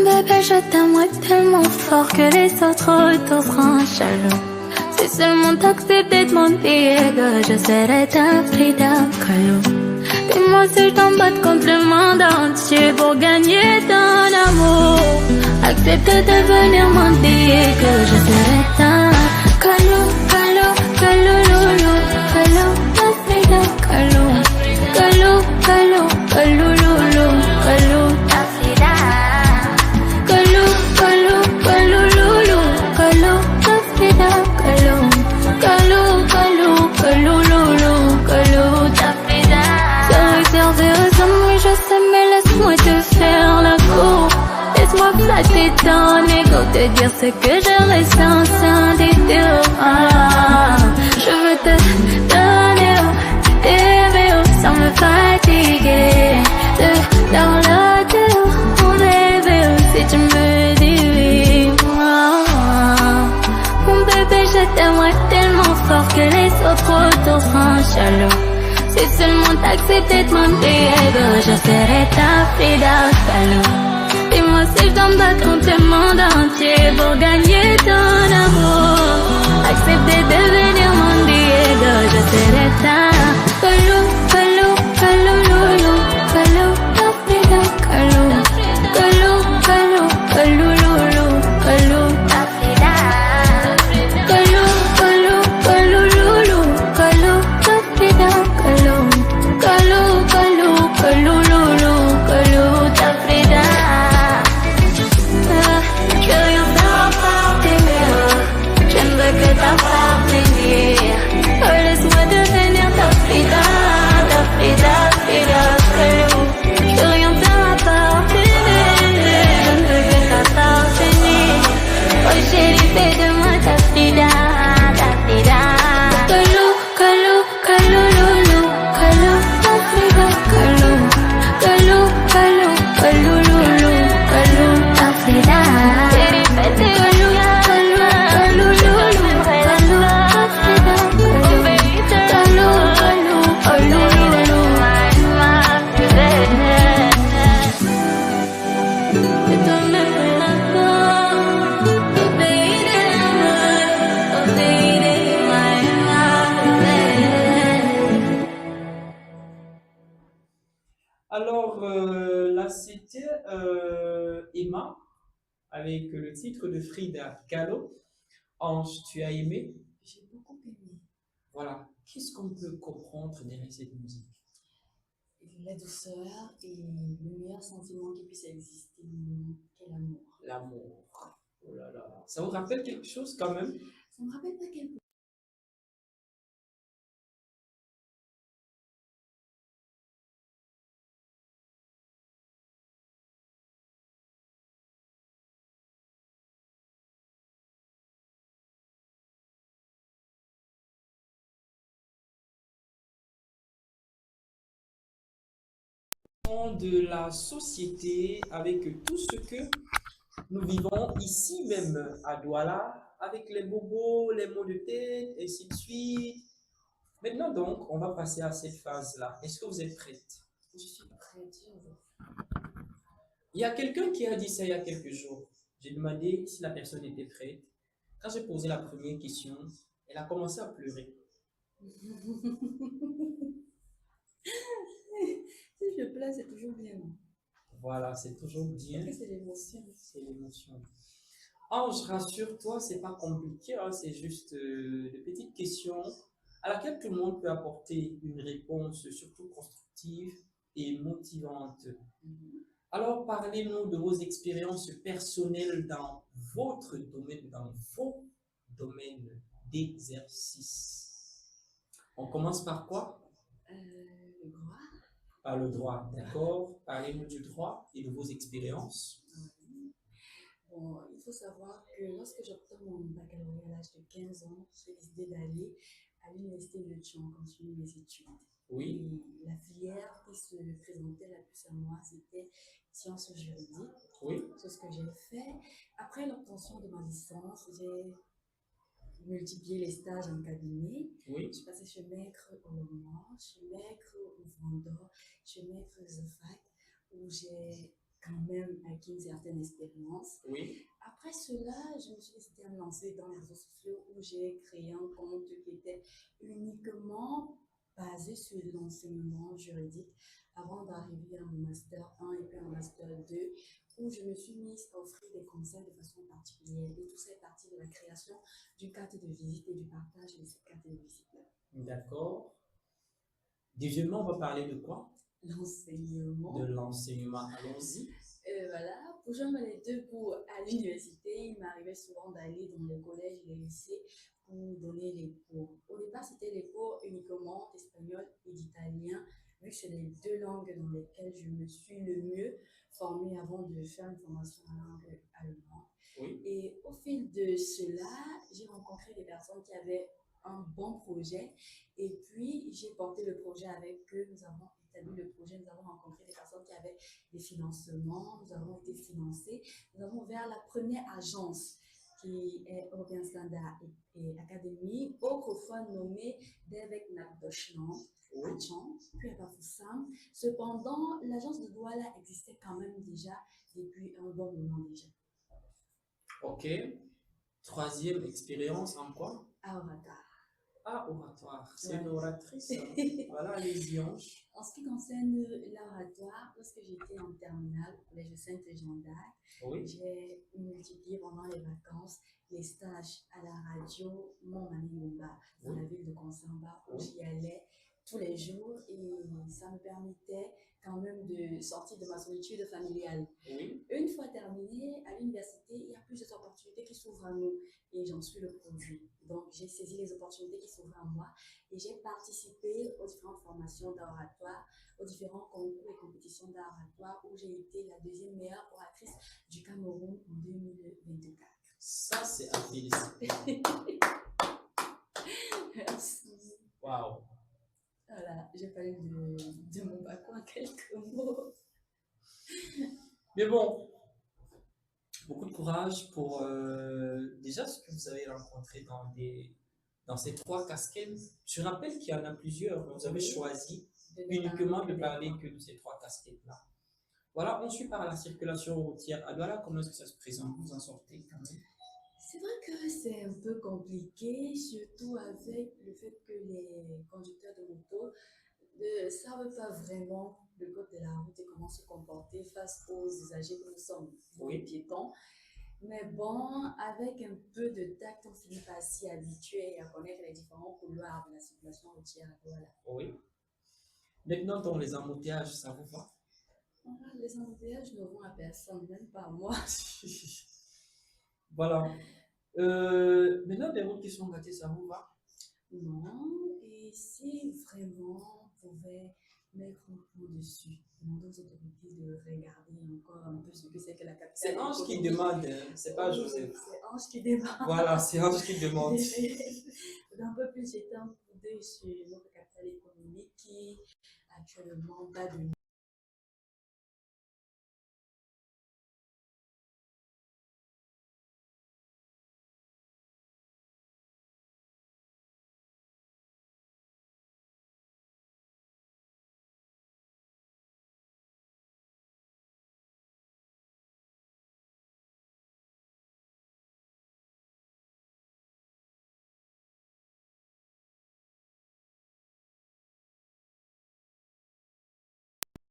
Bébé, je t'aimerais tellement fort que les autres te feront jaloux. Si seulement t'acceptais de mon Diego, je serais ta Frida Kahlo. Dis-moi si je t'embatte contre le monde entier pour gagner ton amour. Accepte de devenir mon Diego, je serais ta Kahlo, Kahlo, Kahlo, Lolo, Kahlo, ta Frida Kahlo. Kahlo, Kahlo, Kahlo, Lolo, Kahlo, ta Frida. Kahlo, Kahlo, Kahlo, Lolo, Kahlo, ta Frida Kahlo. Kahlo, Kahlo, Kahlo, Lolo, Kahlo, ta Frida. C'est réservé aux hommes, oui je sais, mais laisse-moi te faire la cour. Laisse-moi flatter ton ego, te dire ce que je ressens sans détour. Je veux te donner, t'aimer sans me fatiguer. Dans la terre, on rêve si tu me dis oui. Mon bébé, je t'aimerais tellement fort que les autres autour seront jaloux. Si seulement t'acceptais de mon Diego, je serais ta Frida Kahlo. Dis-moi si je t'emballe contre le monde entier pour gagner ton amour. Accepte de devenir mon Diego, je serais ta Kahlo, Kahlo, Kahlo, Lolo, Kahlo, ta Frida Kahlo. Kahlo, là, c'était Emma avec le titre de Frida Kahlo. Ange, tu as aimé? J'ai beaucoup aimé. Voilà. Qu'est-ce qu'on peut comprendre derrière cette musique? La douceur et le meilleur sentiment qui puisse exister, qu'est l'amour. L'amour. Oh là là. Ça vous rappelle quelque chose quand même? Ça me rappelle pas quelque De la société avec tout ce que nous vivons ici même à Douala, avec les bobos, les maux de tête, et ainsi de suite. Maintenant donc, on va passer à cette phase-là. Est-ce que vous êtes prête? Je suis prête, j'avoue. Il y a quelqu'un qui a dit ça il y a quelques jours. J'ai demandé si la personne était prête. Quand j'ai posé la première question, elle a commencé à pleurer. Si je pleure, c'est toujours bien. Voilà, c'est toujours bien. Parce que c'est l'émotion. C'est l'émotion. Ange, rassure-toi, c'est pas compliqué, hein, c'est juste de petites questions à laquelle tout le monde peut apporter une réponse, surtout constructive et motivante. Alors, parlez-nous de vos expériences personnelles dans votre domaine, dans vos domaines d'exercice. On commence par quoi? Le droit. Par le droit, d'accord? Parlez-nous du droit et de vos expériences. Bon, il faut savoir que lorsque j'obtiens mon baccalauréat à l'âge de 15 ans, j'ai décidé d'aller à l'université de Lyon continuer mes études. Oui. Et la filière qui se présentait la plus à moi, c'était sciences juridiques. Oui. C'est ce que j'ai fait. Après l'obtention de ma licence, j'ai multiplié les stages en cabinet. Oui. Je suis passée chez Maître au Logement, chez Maître au Vendor, chez Maître Zofac, où j'ai quand même acquis une certaine expérience. Oui. Après cela, je me suis décidée à me lancer dans les réseaux sociaux où j'ai créé un compte qui était uniquement basé sur l'enseignement juridique avant d'arriver à mon master 1 et puis un master 2 où je me suis mise à offrir des conseils de façon particulière. Et tout ça est parti de la création d'une carte de visite et du partage de cette carte de visite-là. D'accord. Deuxièmement, on va parler de quoi? L'enseignement. De l'enseignement. Allons-y. Voilà, pour joindre les deux bouts à l'université, il m'arrivait souvent d'aller dans les collèges et les lycées pour donner les cours. Au départ, c'était les cours uniquement d'espagnol et d'italien, vu que c'est les deux langues dans lesquelles je me suis le mieux formée avant de faire une formation en langue allemande. Oui. Et au fil de cela, j'ai rencontré des personnes qui avaient un bon projet et puis j'ai porté le projet avec eux. Nous avons établi le projet, nous avons rencontré des personnes qui avaient des financements, nous avons été financés, nous avons ouvert la première agence qui est European Standard et Academy, autrefois nommée Devek Nat Deutschland, à Tchang, puis à Bafoussam. Cependant, l'agence de Douala existait quand même déjà depuis un bon moment déjà. Ok. Troisième expérience en quoi? À oratoire. Ah, oratoire. C'est Ouais. une oratrice. Hein. Voilà, les Ange. En ce qui concerne l'oratoire, lorsque j'étais en terminale au collège de Sainte-Jeanne d'Arc, Oui. j'ai multiplié pendant les vacances les stages à la radio Montmagny-Lumba, dans la ville de Consamba, où j'y allais tous les jours et ça me permettait quand même de sortir de ma solitude familiale. Oui. Une fois terminé, à l'université, il y a plusieurs opportunités qui s'ouvrent à nous et j'en suis le produit. Donc, j'ai saisi les opportunités qui s'ouvraient à moi et j'ai participé aux différentes formations d'oratoire, aux différents concours et compétitions d'oratoire où j'ai été la deuxième meilleure oratrice du Cameroun en 2024. Ça, c'est à féliciter. Merci. Waouh. Voilà, j'ai parlé de mon bac en quelques mots. Mais bon, beaucoup de courage pour déjà ce que vous avez rencontré dans ces trois casquettes. Je rappelle qu'il y en a plusieurs, mais vous avez choisi uniquement de parler que de ces trois casquettes-là. Voilà, ensuite par la circulation routière. Alors comment est-ce que ça se présente? Vous en sortez quand même? C'est vrai que c'est un peu compliqué, surtout avec le fait que les conducteurs de moto ne savent pas vraiment le code de la route et comment se comporter face aux usagers que nous sommes, Oui. les piétons. Mais bon, avec un peu de tact, on finit par s'y habituer et à connaître les différents couloirs de la circulation routière. Voilà. Oui. Maintenant, dans les embouteillages, ça vous va? Voilà, les embouteillages ne vont à personne, même pas à moi. Voilà. Maintenant, des autres questions gâtées, ça vous va? Non, et si vraiment on pouvait mettre un point dessus, demander aux autorités de regarder encore un peu ce que c'est que la capitale. C'est Ange qui économique. demande, hein, c'est pas Oui, Joseph. C'est Ange qui demande. Voilà, c'est Ange qui demande. D'un peu plus jeter un coup d'œil sur notre capitale économique qui actuellement bat de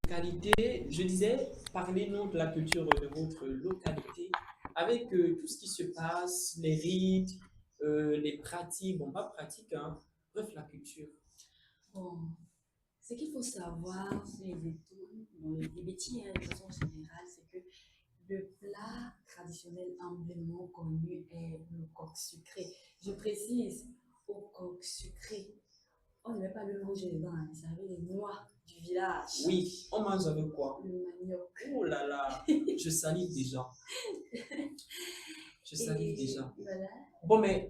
Localité, je disais, parlez-nous de la culture de votre localité avec tout ce qui se passe, les rites, les pratiques, bon, pas pratiques, hein, bref, la culture. Bon, ce qu'il faut savoir sur les études, bon, les bêtises de façon générale, c'est que le plat traditionnel amplement connu est le coq sucré. Je précise, au coq sucré. On ne met pas le rouge dedans, hein, ça avait les noix du village. Oui, on mange avec quoi? Le manioc. Oh là là, je salive déjà. Je salive déjà. Voilà. Bon, mais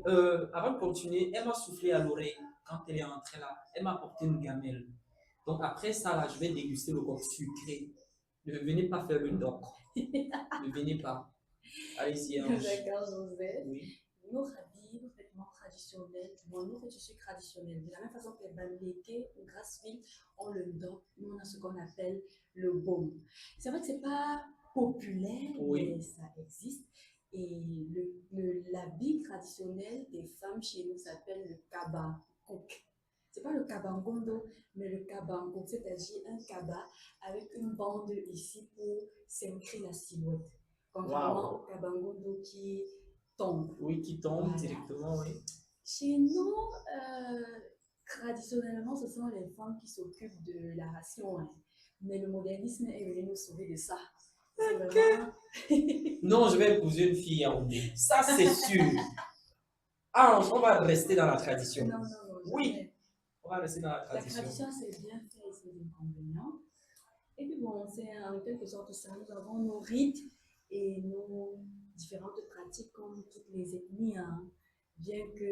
avant de continuer, elle m'a soufflé à l'oreille quand elle est entrée là. Elle m'a apporté une gamelle. Donc après ça, là, je vais déguster le coq sucré. Ne venez pas faire le doc. Ne venez pas. Allez-y, Ange. D'accord, Joseph. Oui. Nos habits, nos vêtements traditionnels, du moins nos tissus traditionnels. De la même façon que les Bamileke ou Grassfield ont le doc, nous on a ce qu'on appelle le baume. C'est vrai que c'est pas populaire, Oui. mais ça existe. Et l'habit traditionnel des femmes chez nous s'appelle le kabakouk. C'est pas le kabangondo, mais le kabangouk, c'est-à-dire un kaba avec une bande ici pour s'ancrer la silhouette. Contrairement au kabangondo qui tombe. Oui, qui tombe Voilà. directement, oui. Chez nous, traditionnellement, ce sont les femmes qui s'occupent de la ration. Hein. Mais le modernisme est venu nous sauver de ça. C'est vraiment... Non, je vais épouser une fille à Oudé. Ça, c'est sûr. Ange, on va rester dans la tradition. Non, non, non. Oui. jamais. On va rester dans la La tradition. tradition, c'est bien fait et c'est inconvénient. Et puis bon, c'est en quelque sorte ça. Nous avons nos rites et nos différentes pratiques comme toutes les ethnies. Hein. Bien que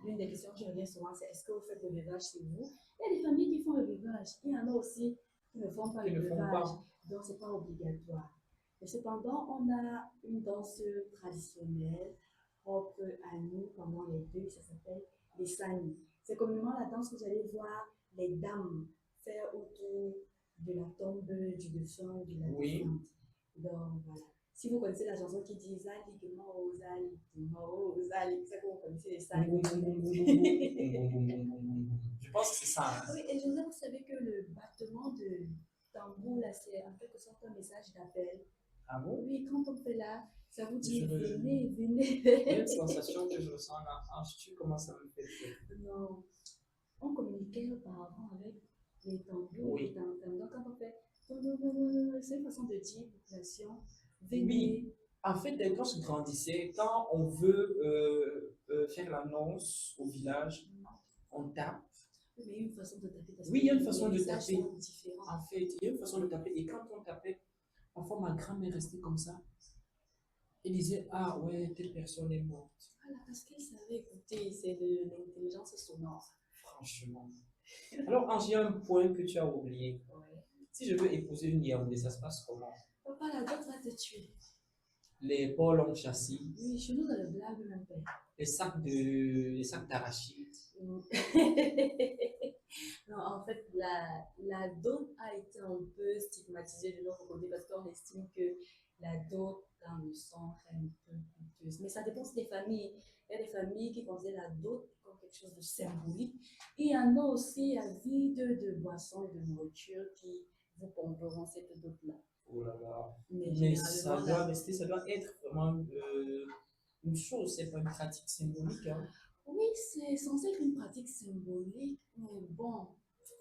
l'une des questions qui revient souvent, c'est est-ce que vous faites le veuvage chez vous? Il y a des familles qui font le veuvage. Il y en a aussi qui ne font pas Qui le ne font veuvage. pas. Donc, ce n'est pas obligatoire. Mais cependant, on a une danse traditionnelle propre à nous, pendant les deux, ça s'appelle les sani. C'est communément la danse que vous allez voir les dames faire autour de la tombe du défunt ou de la Oui. défunte. Donc, voilà. Si vous connaissez la chanson qui dit Zali, Gemo, Zali, Gemo, Zali, c'est que vous connaissez les sani. Je pense que c'est ça. Hein. Oui, et Joseph, vous savez que le battement de tambour, là, c'est en quelque sorte un message d'appel. Ah bon? Oui, quand on fait là, ça vous dit Je- venez, Il y a venez. une sensation que je ressens là. Ange, tu commences à me faire peur. Non, on communiquait auparavant avec les tambours Oui. et les tam-tams. Donc, quand on fait, c'est une façon de dire population, venez. Oui. En fait, quand je grandissais, quand on veut faire l'annonce au village, on tape. Mais il y a une façon de taper. Parce Oui, que il y a une les façon de messages taper. sont différents. En fait, il y a une façon de taper. Et quand on tapait, parfois ma grand-mère restait comme ça. Elle disait, ah ouais, telle personne est morte. Voilà, parce qu'elle savait écouter, c'est de l'intelligence sonore. Franchement. Alors, Ange, il y a un point que tu as oublié. Ouais. Si je veux épouser une Yaoundé, ça se passe comment? Papa, la dot va te tuer. Les bols en châssis, Oui, chez nous, dans le blague, même père. les sacs d'arachide. Non, en fait, la dot a été un peu stigmatisée de notre côté parce qu'on estime que la dot dans le sang est un peu coûteuse. Mais ça dépend des familles. Il y a des familles qui considèrent la dot comme quelque chose de symbolique. Et il y en a aussi à vide de boissons et de nourriture qui vous pomperont cette dot-là. Oh là là. Mais Mais ça généralement, doit rester, ça doit être vraiment une chose, c'est pas une pratique symbolique. Hein. oui, c'est censé être une pratique symbolique, mais bon,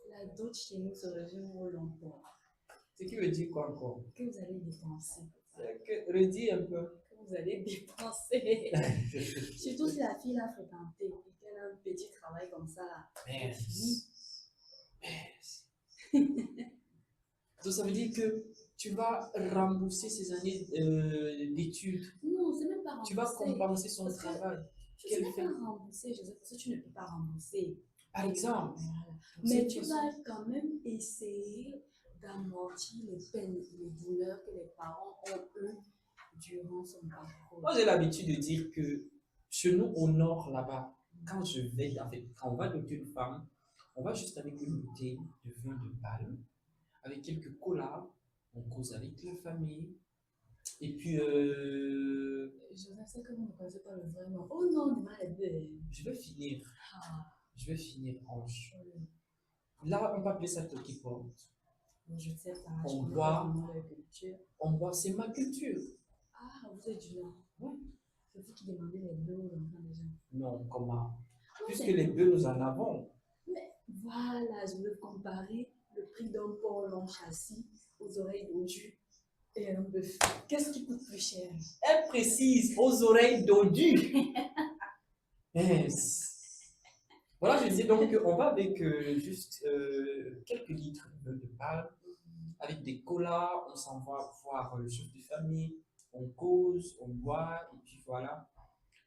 la dot chez nous se résume au longtemps. Ce qui veut dire quoi encore? Que vous allez dépenser. Redis un peu. Que vous allez dépenser. Surtout si la fille l'a fréquenté et qu'elle a un petit travail comme ça. Là. Merci. Donc ça veut dire que tu vas rembourser ces années d'études. Non, c'est même pas rembourser. Tu vas compenser son Parce que travail. je sais pas rembourser, je sais parce que tu ne peux pas rembourser. Par exemple. Voilà. Donc, Mais c'est tu tout vas quand même essayer d'amortir les peines, les douleurs que les parents ont eues durant son parcours. Moi, j'ai l'habitude de dire que chez nous, au nord, là-bas, quand je vais, en fait, quand on va adopter une femme, on va juste avec une bouteille de vin de balle, avec quelques colas, on cause avec la famille, et puis Joseph, c'est que vous ne connaissez pas le vrai nom. Oh non, on les deux. je vais finir, Ah, Ange. oui. Là, on va appeler ça Toki Porte. Je ne sais pas, On je connais boit. pas vraiment leur culture. On boit, c'est ma culture. Ah, vous êtes du Nord. Oui. C'est vous qui demandez les deux aux enfants déjà. Non, comment? Non, Puisque mais- les bœufs, nous en avons. Mais voilà, je veux comparer le prix d'un porc long châssis aux oreilles dodues et un bœuf. Qu'est-ce qui coûte plus cher? Elle précise aux oreilles dodues. Yes. Voilà, je disais donc qu'on va avec juste quelques litres de balle, avec des colas, on s'en va voir le chef de famille, on cause, on boit, et puis voilà.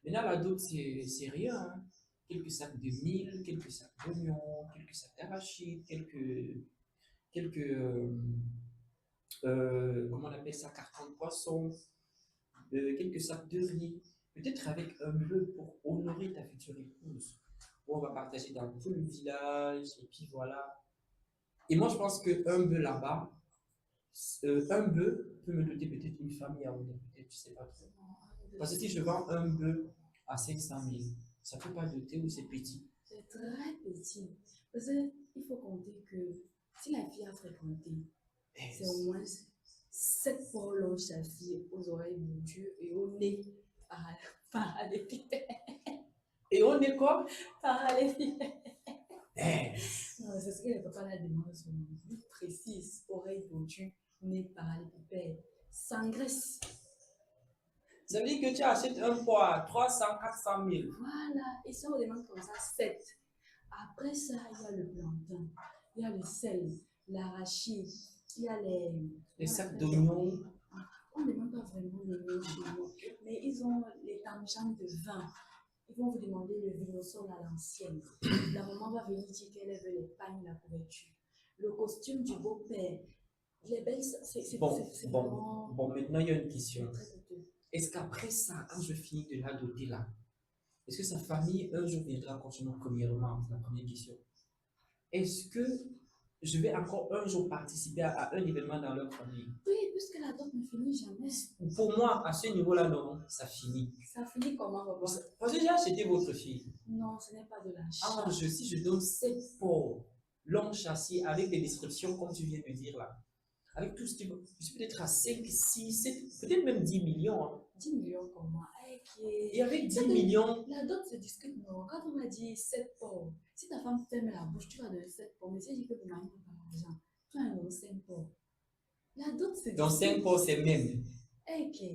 Maintenant, la dot, c'est rien. Hein. Quelques sacs de mil, quelques sacs d'oignons, quelques sacs d'arachides, comment on appelle ça, cartons de poisson, quelques sacs de riz, peut-être avec un bœuf pour honorer ta future épouse. Où on va partager dans tout le village, et puis voilà. Et moi, je pense qu'un bœuf là-bas, un bœuf peut me doter peut-être une famille à ouvrir, peut-être, je sais pas trop. Parce que si je vends un bœuf à 500 000, ça peut pas doter ou c'est petit. C'est très petit. Parce qu'il faut compter que si la fille a fréquenté, c'est au moins 7 porcs longs châssis aux oreilles dodues et au nez parallépipède. Et on est quoi? Parallépipède. Eh, Non, c'est ce que les papas la demandent sur nous. Plus précise, oreilles dodues, nez parallépipède, sans graisse. ça veut dire que tu achètes un poids à 300, 400 000. Voilà, et si on demande comme ça 7. Après ça, il y a le plantain, il y a le sel, l'arachide, il y a Les sacs d'oignons. On ne demande pas vraiment l'oignon chez nous, mais ils ont les tangentes de vin. Ils vont vous demander le vinosol à l'ancienne. La maman va venir dire qu'elle veut les pagnes, la couverture. Le costume du beau-père. Les belles, c'est vraiment Bon, maintenant il y a une question. très coûteux. Est-ce qu'après ça, quand je finis de la doter là, est-ce que sa famille un jour viendra continuer premièrement? C'est la première question. Est-ce que je vais encore un jour participer à un événement dans leur famille? Oui, puisque la dot ne finit jamais. Pour moi, à ce niveau-là, non, ça finit. Ça finit comment, papa? Parce que j'ai acheté votre fille. Non, ce n'est pas de l'achat. Ah, si je donne 7 porcs longs châssis avec des descriptions comme tu viens de dire là, avec tout ce qui va, je suis peut-être à 5, 6, 7, peut-être même 10 millions. Hein. 10 millions comme moi. Et avec 10 millions, La dot se discute, non. Quand on m'a dit 7 porcs, si ta femme ferme la bouche, tu vas donner 7 porcs. Mais si elle dit que vous n'avez pas l'argent, tu vas donner 5 porcs. La dot se discute. dans 5 porcs, c'est même.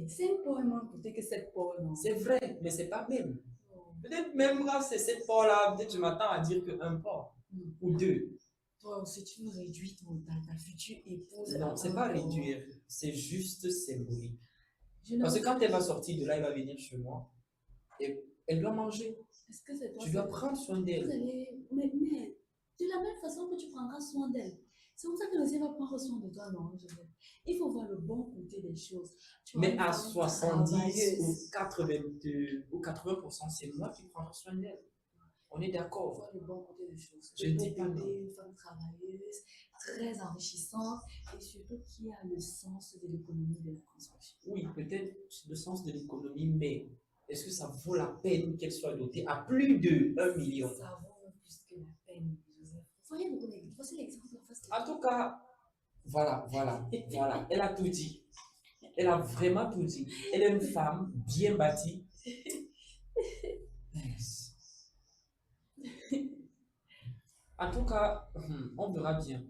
5 porcs est moins coûté que 7 porcs, non. C'est vrai, mais c'est pas même. Non. Peut-être même quand c'est 7 porcs là, peut-être je m'attends à dire qu'un porc ou 2. Toi aussi, tu veux réduire ta future épouse. Non, à c'est un pas porc. réduire, c'est juste symbolique. Je ne- Parce que quand elle va sortir de là, elle va venir chez moi. Et elle doit manger. Est-ce que c'est toi Tu dois prendre soin Vous d'elle. allez... Mais de la même façon que tu prendras soin d'elle. C'est comme ça que le ciel va prendre soin de toi, non, Joseph. Il faut voir le bon côté des choses. Tu Mais auras à une femme 70 travailleuse. ou 82 ou 80%, c'est moi qui prends soin d'elle. On est Il faut d'accord. voir le bon côté des choses. Je ne dis pas non. Une femme travailleuse, très enrichissante et surtout qui a le sens de l'économie de la construction. Oui, peut-être le sens de l'économie, mais est-ce que ça vaut la peine qu'elle soit dotée à plus de 1 million? Ça vaut plus que la peine, Joseph. Voici l'exemple en face de En tout cas, voilà. Elle a tout dit. Elle a vraiment tout dit. Elle est une femme bien bâtie. En tout cas, on verra bien.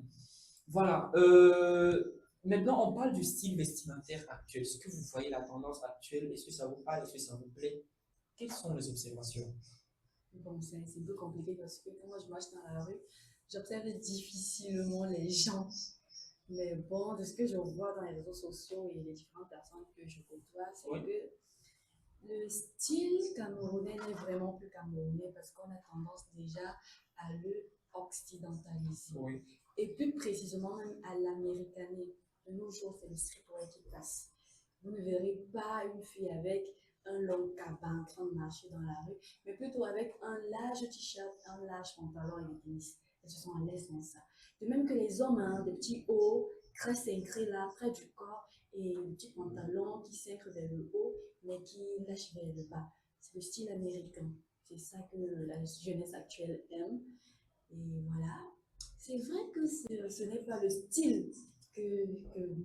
Voilà. Maintenant, on parle du style vestimentaire actuel. Est-ce que vous voyez la tendance actuelle? Est-ce que ça vous parle? Est-ce que ça vous plaît? Quelles sont les observations? Bon, c'est un peu compliqué parce que quand moi je marche dans la rue, j'observe difficilement les gens. Mais bon, de ce que je vois dans les réseaux sociaux et les différentes personnes que je côtoie, c'est Oui. que le style camerounais n'est vraiment plus camerounais parce qu'on a tendance déjà à le occidentaliser. Oui. Et plus précisément même à l'américaner. De nos jours, c'est le streetwear qui passe. Vous ne verrez pas une fille avec un long cabas en train de marcher dans la rue, mais plutôt avec un large t-shirt, un large pantalon et des tennis. Elles se sont à l'aise dans ça. De même que les hommes, hein, des petits hauts, très cintrés là, près du corps, et des petits pantalons qui s'incrent vers le haut, mais qui lâchent vers le bas. C'est le style américain. C'est ça que la jeunesse actuelle aime. Et voilà. C'est vrai que ce n'est pas le style que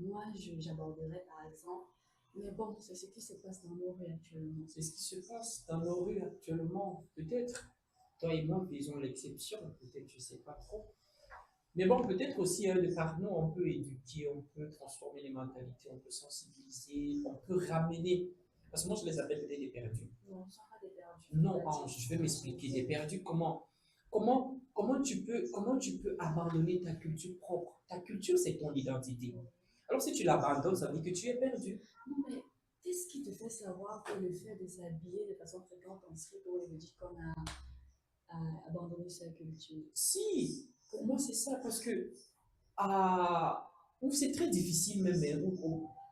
moi j'aborderais par exemple. Mais bon, c'est ce qui se passe dans nos rues actuellement. C'est ce qui se passe dans nos rues actuellement. Peut-être, toi et moi, faisons l'exception. Peut-être, je ne sais pas trop. Mais bon, peut-être aussi, de par nous, on peut éduquer, on peut transformer les mentalités, on peut sensibiliser, on peut ramener. Parce que moi, je les appelle peut-être des perdus. Non, ce ne sont pas des perdus. Non, Ange, je vais m'expliquer. Des perdus, comment tu peux abandonner ta culture propre? Ta culture, c'est ton identité. Alors, si tu l'abandonnes, ça veut dire que tu es perdu. Non, mais qu'est-ce qui te fait savoir que le fait de s'habiller de façon fréquente en street veut dire qu'on a abandonné sa culture? Si, pour moi, c'est ça. Parce que, ou c'est très difficile même, hein,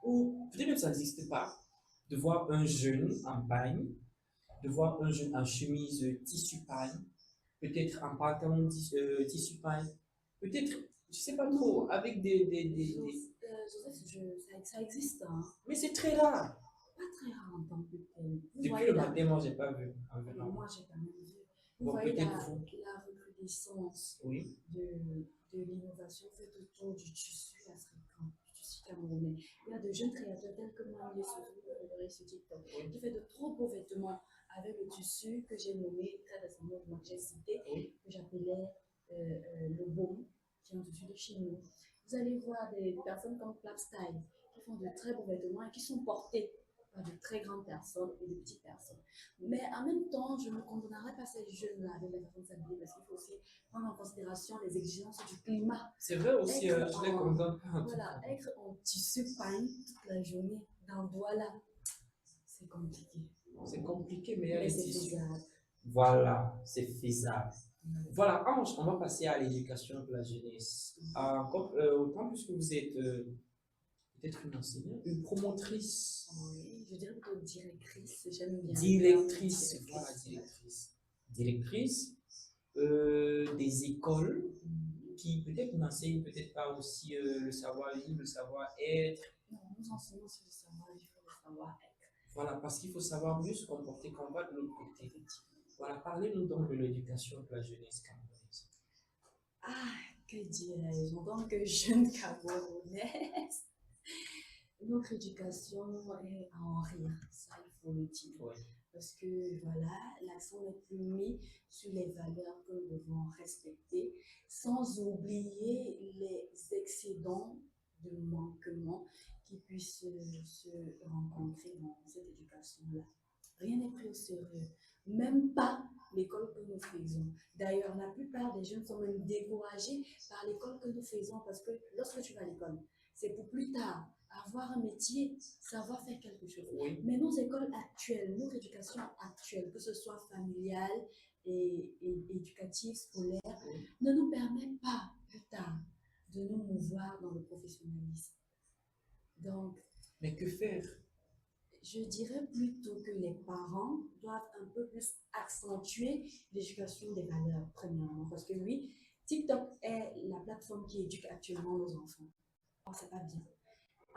ou peut-être même ça n'existe pas, de voir un jeune en bagne, de voir un jeune en chemise tissu paille, peut-être en pantalon tissu paille, peut-être, je sais pas trop, avec Joseph, ça existe, hein. Mais c'est très rare. Pas très rare en tant que tel. Vous Depuis voyez le la- matin, moi, j'ai pas vu. En Mais venant. moi, j'ai quand même vu. Vous Bon, voyez peut-être vous. la recrudescence Oui. de l'innovation faite autour du tissu africain, du tissu camerounais. Il y a de jeunes créateurs tels que moi, sur TikTok, qui fait de trop beaux vêtements avec le tissu que j'ai nommé très récemment, que j'ai cité, Oui. que j'appelais le baume, qui est un tissu de chino. Vous allez voir des personnes comme Clapstyle qui font de très beaux vêtements et qui sont portés par de très grandes personnes et de petites personnes. Mais en même temps, je ne condamnerai pas ces jeunes-là avec la façon de s'habiller parce qu'il faut aussi prendre en considération les exigences du climat. C'est vrai aussi, Être je les en- condamne. Voilà, être en tissu paille toute la journée dans Douala, c'est compliqué. C'est compliqué, mais il y a Mais les c'est tissus. faisable. Voilà, c'est faisable. Voilà, Ange, on va passer à l'éducation de la jeunesse. Autant puisque vous êtes peut-être une enseignante, une promotrice, Oui, je dirais plutôt directrice, j'aime bien. directrice, voilà, directrice. Directrice des écoles qui peut-être n'enseignent peut-être pas aussi le savoir-vivre, le savoir-être. Non, nous enseignons sur le savoir-vivre, le savoir-être. Voilà, parce qu'il faut savoir mieux se comporter quand on va de l'autre côté. Voilà, parlez-nous donc de l'éducation de la jeunesse camerounaise. Ah, que dirais-je, en tant que jeune Camerounaise, notre éducation est à en rire, ça il faut le dire. Ouais. Parce que voilà, l'accent n'est plus mis sur les valeurs que nous devons respecter, sans oublier les excédents de manquement qui puissent se rencontrer dans cette éducation-là. Rien n'est pris au sérieux, même pas l'école que nous faisons. D'ailleurs, la plupart des jeunes sont même découragés par l'école que nous faisons parce que lorsque tu vas à l'école, c'est pour plus tard avoir un métier, savoir faire quelque chose. Oui. Mais nos écoles actuelles, notre éducation actuelle, que ce soit familiale et éducative, scolaire, Oui. ne nous permet pas plus tard de nous mouvoir dans le professionnalisme. Donc, Mais que faire? je dirais plutôt que les parents doivent un peu plus accentuer l'éducation des valeurs, premièrement. Parce que oui, TikTok est la plateforme qui éduque actuellement nos enfants. Or, c'est pas bien.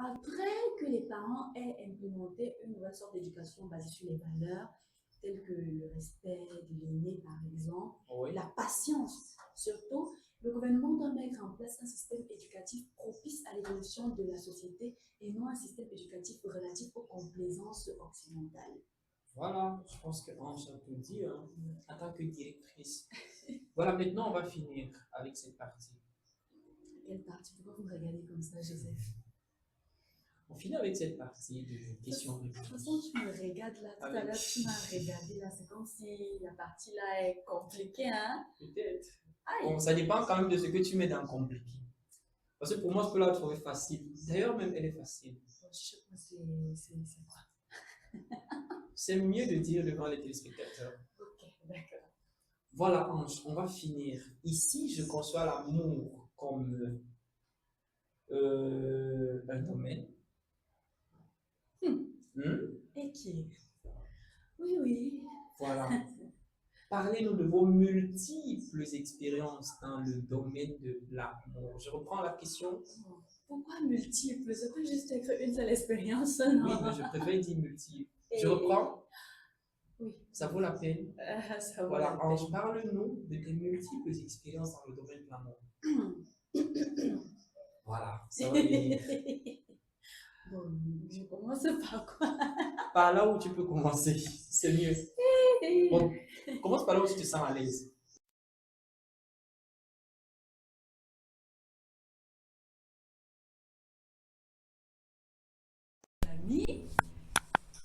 après que les parents aient implémenté une nouvelle sorte d'éducation basée sur les valeurs, telles que le respect de l'aîné, par exemple, Oui. la patience, surtout, le gouvernement doit mettre en place un système éducatif propice à l'évolution de la société et non un système éducatif relatif aux complaisances occidentales. Voilà, je pense que Ange a tout dit en tant que directrice. Voilà, maintenant on va finir avec cette partie. Quelle partie? Pourquoi vous me regardez comme ça, Joseph? On finit avec cette partie de questions De toute façon, tu me regardes là, tout à l'heure, tu m'as regardé là, c'est comme si la partie là est compliquée, hein? Peut-être. Aïe! Bon, ça dépend quand même de ce que tu mets dans compliqué. Parce que pour moi, je peux la trouver facile. D'ailleurs, même elle est facile. Bon, je sais pas, c'est quoi? C'est mieux de dire devant les téléspectateurs. Ok, d'accord. Voilà, Ange, on va finir. Ici, je conçois l'amour comme un domaine. Et qui? Oui, oui. Voilà. Parlez-nous de vos multiples expériences dans le domaine de l'amour. Je reprends la question. Pourquoi multiples? Ça peut juste être une seule expérience, non? Oui, mais je préfère dire multiple. Je Et- reprends. Oui. Ça vaut la peine. Ça vaut Voilà, la peine. Ange, parle-nous de tes multiples expériences dans le domaine de l'amour. Voilà, ça va venir. Bon, je commence par quoi? Par là où tu peux commencer, c'est mieux. Bon, commence par là où tu te sens à l'aise. Ami,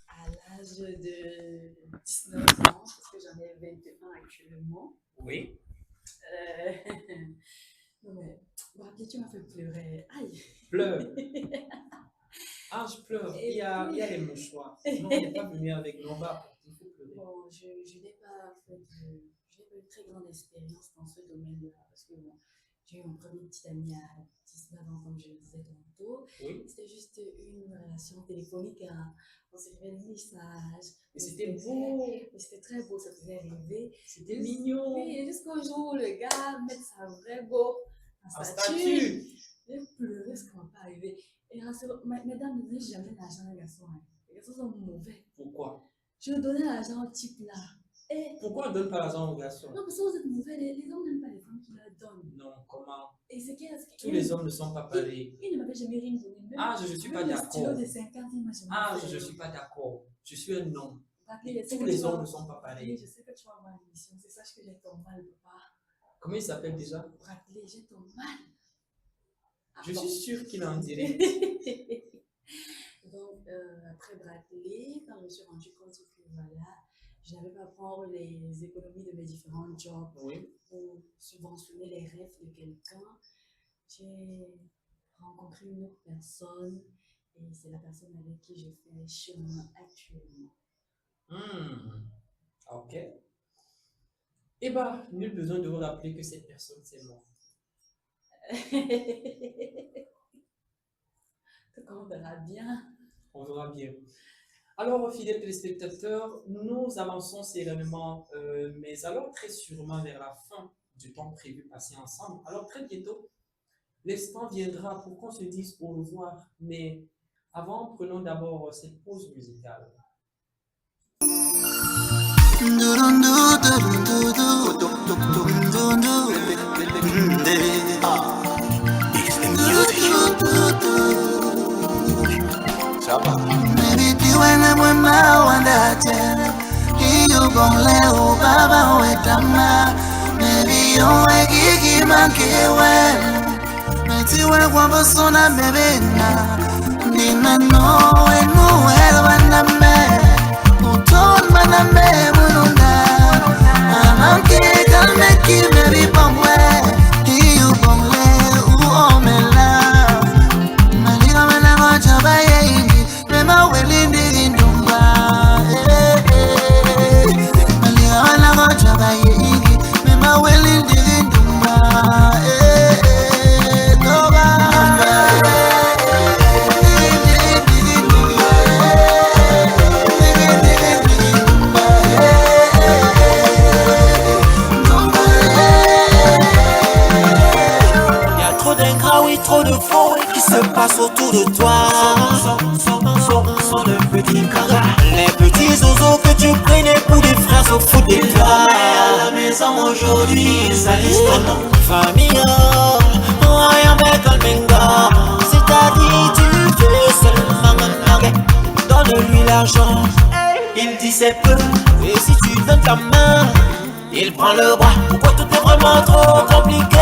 à l'âge de 19 ans, parce que j'en ai 21 actuellement. Oui. Non mais, bon, tu m'as fait pleurer. Aïe! Pleure. Ah, je pleure. Et Il y a les mouchoirs. Non, on n'est pas venu avec nous. On va apporter. Il faut pleurer. Bon, je n'ai pas fait j'ai pas une très grande expérience dans ce domaine-là, parce que bon, j'ai eu mon premier petit ami à 19 ans, comme je le disais tantôt. Oui. C'était juste une relation téléphonique, hein. On s'écrivait des messages. Et c'était beau. C'était très beau, ça faisait rêver. C'était mignon. Oui, jusqu'au jour où le gars met sa vraie go Un statut. J'ai pleuré, ce qui ne m'a pas arrivé. Et mesdames, ne donnez jamais l'argent aux garçons. Hein. Les garçons sont mauvais. Pourquoi? Je donnais l'argent au type là. Et Pourquoi on ne donne pas l'argent aux garçons? non, parce que vous êtes mauvais, les hommes n'aiment pas les femmes qui leur donnent. Non, comment? Et c'est Tous les hommes ne sont pas pareils. Il ne m'avait jamais rien donné. Même, Ah, je ne suis pas même le d'accord. stylo de 50, il m'a jamais Ah, fait. je ne suis pas d'accord. Je suis un homme. Rappelez, je sais Tous que les tu hommes vas- ne sont pas pareils. Je sais que tu vas avoir une émission, c'est ça que j'ai ton mal, papa. Comment il s'appelle déjà? Rappelez, j'ai ton mal. Ah, Je bon. suis sûr qu'il en dirait. Donc, après Bradley, quand je me suis rendu compte que voilà, je n'avais pas à prendre les économies de mes différents jobs Oui. pour subventionner les rêves de quelqu'un, j'ai rencontré une autre personne et c'est la personne avec qui je fais chemin actuellement. Ok. Eh bien, nul besoin de vous rappeler que cette personne, c'est moi. Donc, on verra bien. On verra bien. Alors, fidèles téléspectateurs, nous avançons sereinement, mais alors très sûrement vers la fin du temps prévu passé ensemble. Alors, très bientôt, l'instant viendra pour qu'on se dise au revoir. Mais avant, prenons d'abord cette pause musicale. Maybe tiwele mwema wandate Iyo bongle ubaba wetama Maybe yowe gigi mankewe Metiwe kwa basona bebena Nina nowe nuwe waname Uton maname mununda Amanke kalme ki maybe bongwe Iyo bongle uomela Maliga mena ngocha baye indi Mema welindi indumba Maliga mena ngocha baye indi Mema welindi indumba Toba nuit, trop de folie qui se passe autour de toi. Sont de petits cagas. Les petits zozos que tu prenais pour des frères se foutent de toi. À la maison aujourd'hui, ça liste ton famille. Rien mais calmenga. C'est-à-dire tu veux seulement un. Donne-lui l'argent, il dit c'est peu. Et si tu donnes ta main, il prend le bras. Pourquoi tout est vraiment trop compliqué?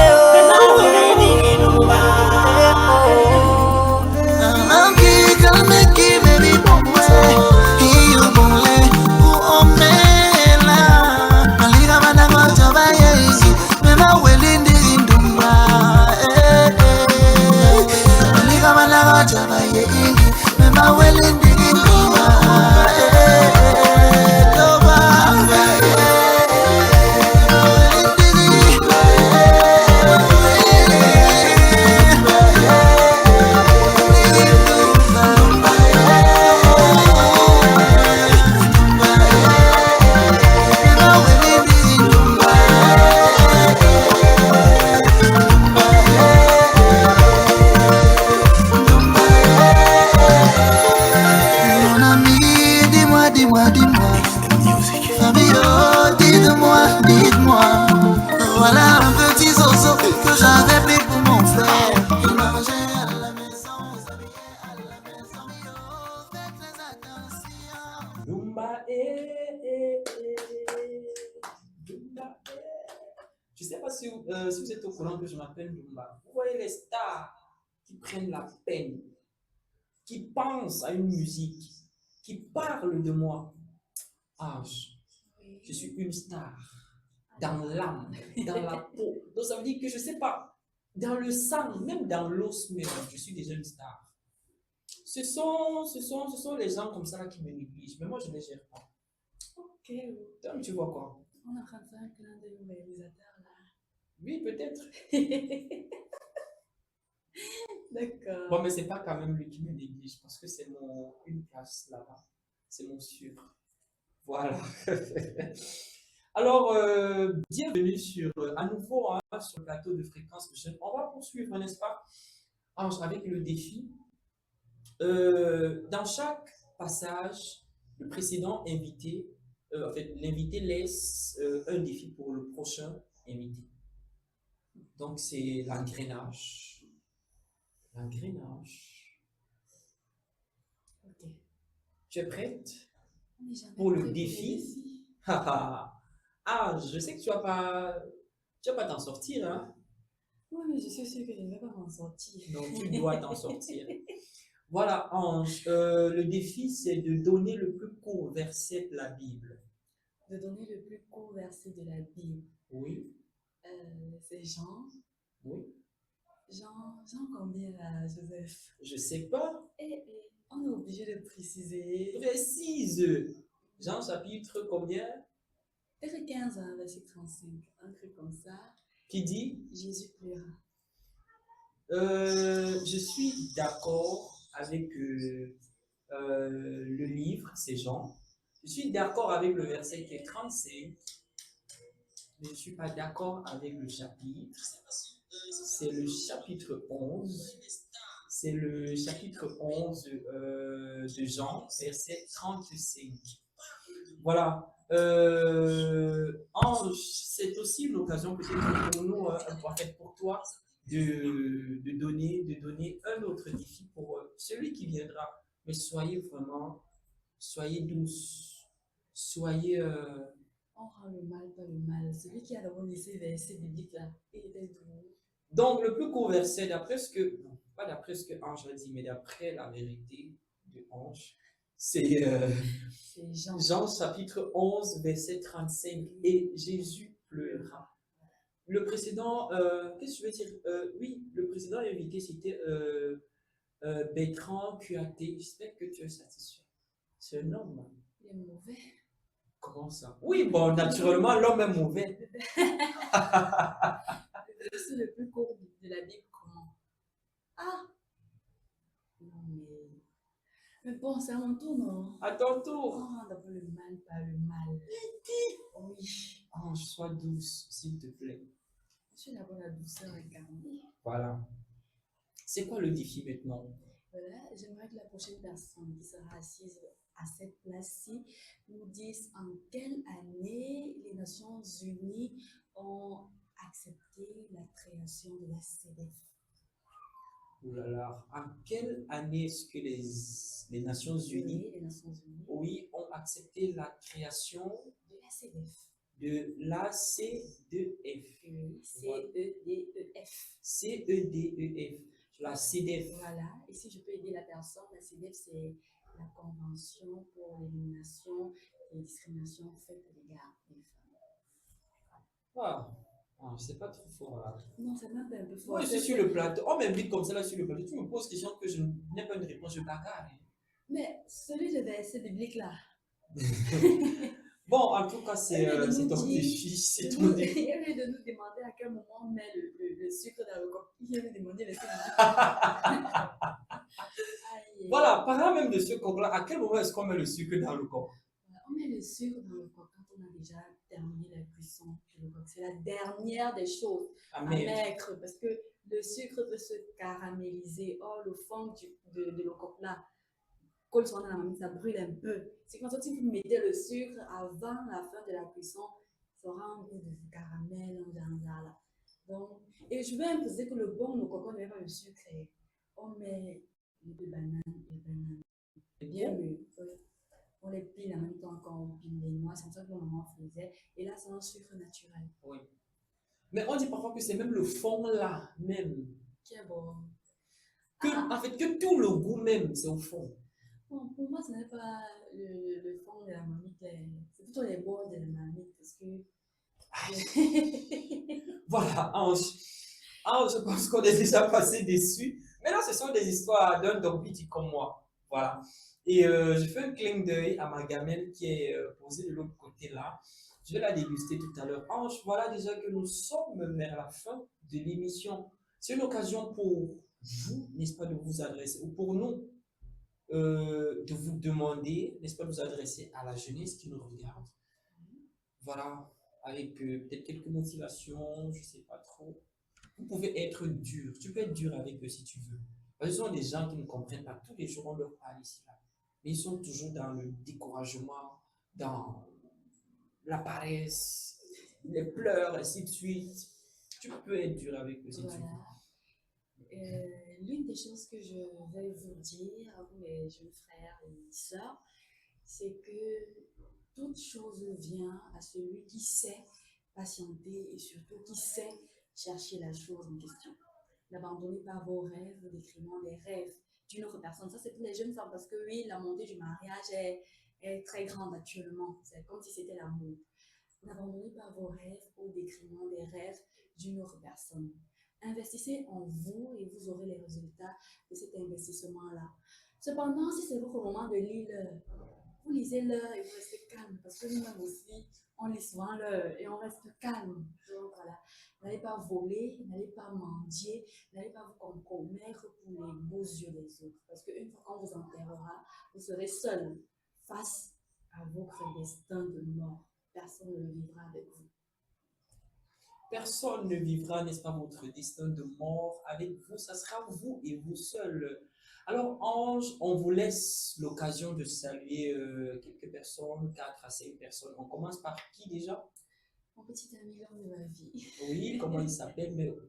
Dumba, Dumba, Je ne sais pas si vous êtes au courant que je m'appelle Dumba. Vous voyez les stars qui prennent la peine, qui pensent à une musique, qui parlent de moi. Ah, je suis une star dans l'âme, dans la peau. Donc ça veut dire que je ne sais pas, dans le sang, même dans l'os même, je suis déjà une star. Ce sont les gens comme ça là qui me négligent, mais moi je ne les gère pas. Ok. Donc, tu vois quoi? On est en train de faire un clin d'œil au réalisateur là. Oui, peut-être. D'accord. Bon, mais c'est pas quand même lui qui me néglige parce que c'est une place là-bas. C'est mon sûr. Voilà. Alors, bienvenue à nouveau sur le plateau de Fréquence Jeune. On va poursuivre, n'est-ce pas, Ange, avec le défi. Dans chaque passage, le précédent invité, l'invité laisse un défi pour le prochain invité. Donc, c'est l'engrenage. L'engrenage. Ok. Tu es prête On n'est jamais pour le prêt défi? Ah, je sais que tu vas pas t'en sortir, hein? Oui, mais je suis sûre que je ne vais pas m'en sortir. Donc, tu dois t'en sortir. Voilà, Ange, le défi, c'est de donner le plus court verset de la Bible. De donner le plus court verset de la Bible. Oui, C'est Jean. oui. Jean combien là, Joseph? Je sais pas. On est obligé de préciser. Précise. Jean chapitre combien? Peut-être 15, verset 35. Un truc comme ça. Qui dit? Jésus pleura. Je suis d'accord avec le livre, c'est Jean. Je suis d'accord avec le verset qui est 35, mais je ne suis pas d'accord avec le chapitre. C'est le chapitre 11. C'est le chapitre 11 de Jean, verset 35. Voilà. Ange, c'est aussi une occasion peut-être pour nous, en fait pour toi, de donner un autre défi pour celui qui viendra. Mais soyez douce, soyez... On rend le mal pas le mal. Celui qui a d'abord laissé verset biblique là, il était doux. Donc, le plus court verset, non, pas d'après ce que Ange a dit, mais d'après la vérité de Ange, c'est Jean. Jean chapitre 11, verset 35. Et Jésus pleura. Le précédent, qu'est-ce que je veux dire? Oui, le précédent invité, c'était Bertrand Cuaté. J'espère que tu es satisfait. C'est un homme. Il est mauvais. Comment ça? Oui, bon, naturellement, l'homme est mauvais. C'est le plus court de la Bible, comment? Ah! Non, mais bon, c'est à mon tour, non? À ton tour. On rend d'abord le mal par le mal. Oui. Ange, sois douce, s'il te plaît. Je suis d'abord la douceur incarnée. Voilà. C'est quoi le défi maintenant? Voilà, j'aimerais que la prochaine personne qui sera assise à cette place-ci nous dise en quelle année les Nations Unies ont accepté la création de la CEDEF. Ouh là là, en quelle année est-ce que les Nations Unies, Oui, les Nations Unies oui, ont accepté la création de la CEDEF. de l'ACDF? Oui, CEDEF. CEDEF, la CEDEF. Voilà, et si je peux aider la personne, la CEDEF, c'est la Convention pour l'élimination des discriminations faites à l'égard des femmes. Ah, ah, c'est pas trop fort là. Non, ça m'a fait un peu fort. Moi, je suis sur le plateau. On m'invite comme ça là sur le plateau. Tu me poses question que je n'ai pas une réponse, je bagarre. Mais celui de verset biblique là. Bon, en tout cas, c'est ton défi. C'est ton défi. Il y avait de nous demander à quel moment on met le sucre dans le coco. Il avait demandé le sucre. Voilà, parlant même de ce coq-là, à quel moment est-ce qu'on met le sucre dans le coq? On met le sucre dans le coq quand on a déjà terminé la cuisson du coq. C'est la dernière des choses à mettre parce que le sucre peut se caraméliser. Or, le fond de le coq là, quand on a la marmite, ça brûle un peu. C'est comme ça que si vous mettez le sucre avant la fin de la cuisson, ça aura un goût de caramel, un genre là. Donc, et je vais imposer que le bon au coco n'est pas le sucre. On met les bananes. Bien mûres. On les pile en même temps qu'on pile les noix. C'est ça que maman faisait. Et là, c'est un sucre naturel. Oui. Mais on dit parfois que c'est même le fond là, même. Qui est bon. En fait, que tout le goût même, c'est au fond. Bon, pour moi, ce n'est pas le fond de la marmite. C'est plutôt les bords de la marmite. Parce que. Voilà, Ange. Je pense qu'on est déjà passé dessus. Mais là, ce sont des histoires d'un dompiti comme moi. Voilà. Et je fais un clin d'œil à ma gamelle qui est posée de l'autre côté là. Je vais la déguster tout à l'heure. Ange, voilà déjà que nous sommes vers la fin de l'émission. C'est une occasion pour vous, n'est-ce pas, de vous adresser, ou pour nous, de vous demander, n'est-ce pas, de vous adresser à la jeunesse qui nous regarde. Voilà, avec peut-être quelques motivations, je ne sais pas trop. Vous pouvez être dur. Tu peux être dur avec eux si tu veux. Parce que ce sont des gens qui ne comprennent pas. Tous les jours, on leur parle ici, là. Mais ils sont toujours dans le découragement, dans la paresse, les pleurs, ainsi de suite. Tu peux être dur avec eux si tu veux. L'une des choses que je vais vous dire à vous, les jeunes frères et sœurs, c'est que toute chose vient à celui qui sait patienter et surtout qui sait chercher la chose en question. N'abandonnez pas vos rêves au détriment des rêves d'une autre personne. Ça, c'est pour les jeunes femmes parce que oui, la montée du mariage est très grande actuellement. C'est comme si c'était l'amour. N'abandonnez pas vos rêves au détriment des rêves d'une autre personne. Investissez en vous et vous aurez les résultats de cet investissement-là. Cependant, si c'est votre moment de lire, vous lisez-le et vous restez calme parce que nous-mêmes aussi, on lit souvent l'heure et on reste calme. Donc voilà, n'allez pas voler, n'allez pas mendier, n'allez pas vous compromettre pour les beaux yeux des autres. Parce qu'une fois qu'on vous enterrera, vous serez seul face à votre destin de mort. Personne ne le vivra avec vous. Personne ne vivra, n'est-ce pas, votre destin de mort avec vous. Ça sera vous et vous seul. Alors, Ange, on vous laisse l'occasion de saluer quelques personnes, 4 à 5 personnes. On commence par qui déjà? Mon petit ami, l'homme de ma vie. Oui, comment il s'appelle?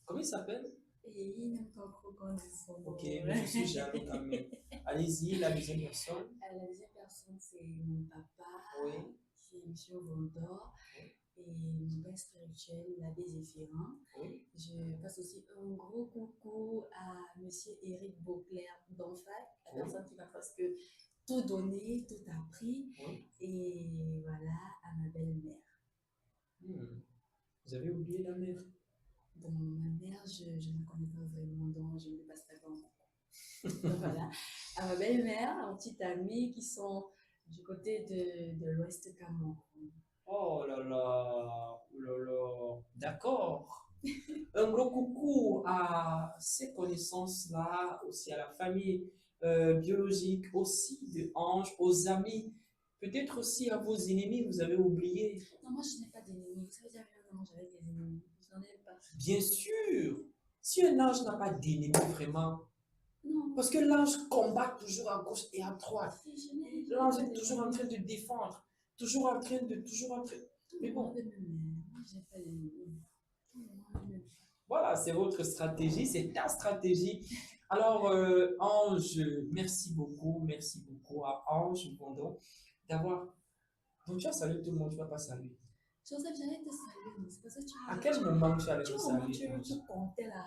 Comment il s'appelle? Et il n'aime pas trop qu'on dise son nom. Ok, mais je suis jaloux quand même. Allez-y, la deuxième personne. La deuxième personne, c'est mon papa, Oui. c'est M. Vondor. Oui. Et mon père spirituel, l'abbé Zéphirin. Oui. Je passe aussi un gros coucou à M. Éric Beauclerc d'Enfac, la personne qui m'a presque tout donné, tout appris. Oui. Et voilà, à ma belle-mère. Vous avez oublié la mère? Bon, ma mère, je ne connais pas vraiment, donc je ne vais pas se faire donc voilà, à ma belle-mère, à mon petit ami qui sont du côté de l'Ouest Cameroun. Oh là là, oh là là, d'accord. Un gros coucou à ces connaissances-là, aussi à la famille biologique, aussi de Ange, aux amis, peut-être aussi à vos ennemis, vous avez oublié. Non, moi je n'ai pas d'ennemis. Vous savez, j'avais un moment, j'avais des ennemis. Je n'en ai pas. Bien sûr, Si un ange n'a pas d'ennemi vraiment, Non. parce que l'ange combat toujours à gauche et à droite. L'ange est toujours en train de défendre, toujours en train. Mais bon, voilà, c'est votre stratégie, c'est ta stratégie. Alors, Ange, merci beaucoup à Ange Bondon d'avoir. Donc, tu as salué tout le monde, tu ne vas pas saluer. Joseph, j'allais te saluer, mais c'est parce que tu À quel moment tu allais te comment saluer? tu comptais là.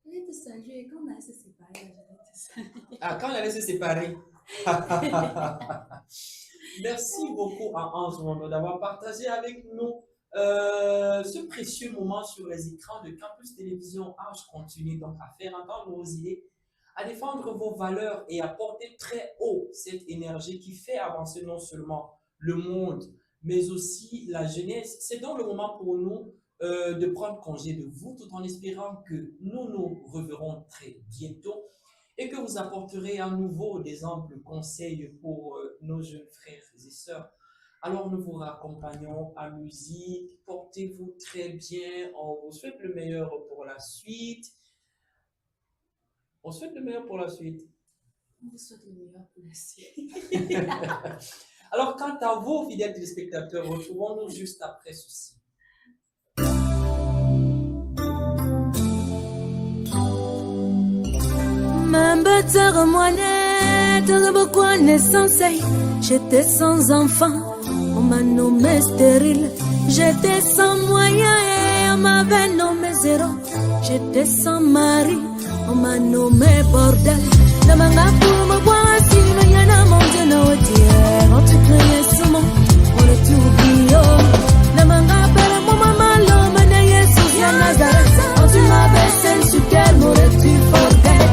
J'allais te saluer, quand on allait se séparer, j'allais te saluer. Ah, quand on allait se séparer. Merci beaucoup à Ange Bondon d'avoir partagé avec nous ce précieux moment sur les écrans de Campus Télévision. Ange continue donc à faire entendre vos idées, à défendre vos valeurs et à porter très haut cette énergie qui fait avancer non seulement le monde, mais aussi la jeunesse. C'est donc le moment pour nous de prendre congé de vous, tout en espérant que nous nous reverrons très bientôt et que vous apporterez à nouveau des amples conseils pour nos jeunes frères et sœurs. Alors nous vous raccompagnons à musique, portez-vous très bien, on vous souhaite le meilleur pour la suite. On souhaite le meilleur pour la suite. On vous souhaite le meilleur pour la suite. Alors, quant à vous, fidèles téléspectateurs, retrouvons-nous juste après ceci. J'étais sans enfant, on m'a nommé stérile. J'étais sans moyens et on m'avait nommé zéro. J'étais sans mari, on m'a nommé bordel. La manga pour me voir si me yana mon Dieu no tiers. On te criait ce mot, on est tout bio. La manga père mon maman l'homme na Jésus ya Nazareth. Quand tu m'avais scène sur quel m'aurais-tu forget?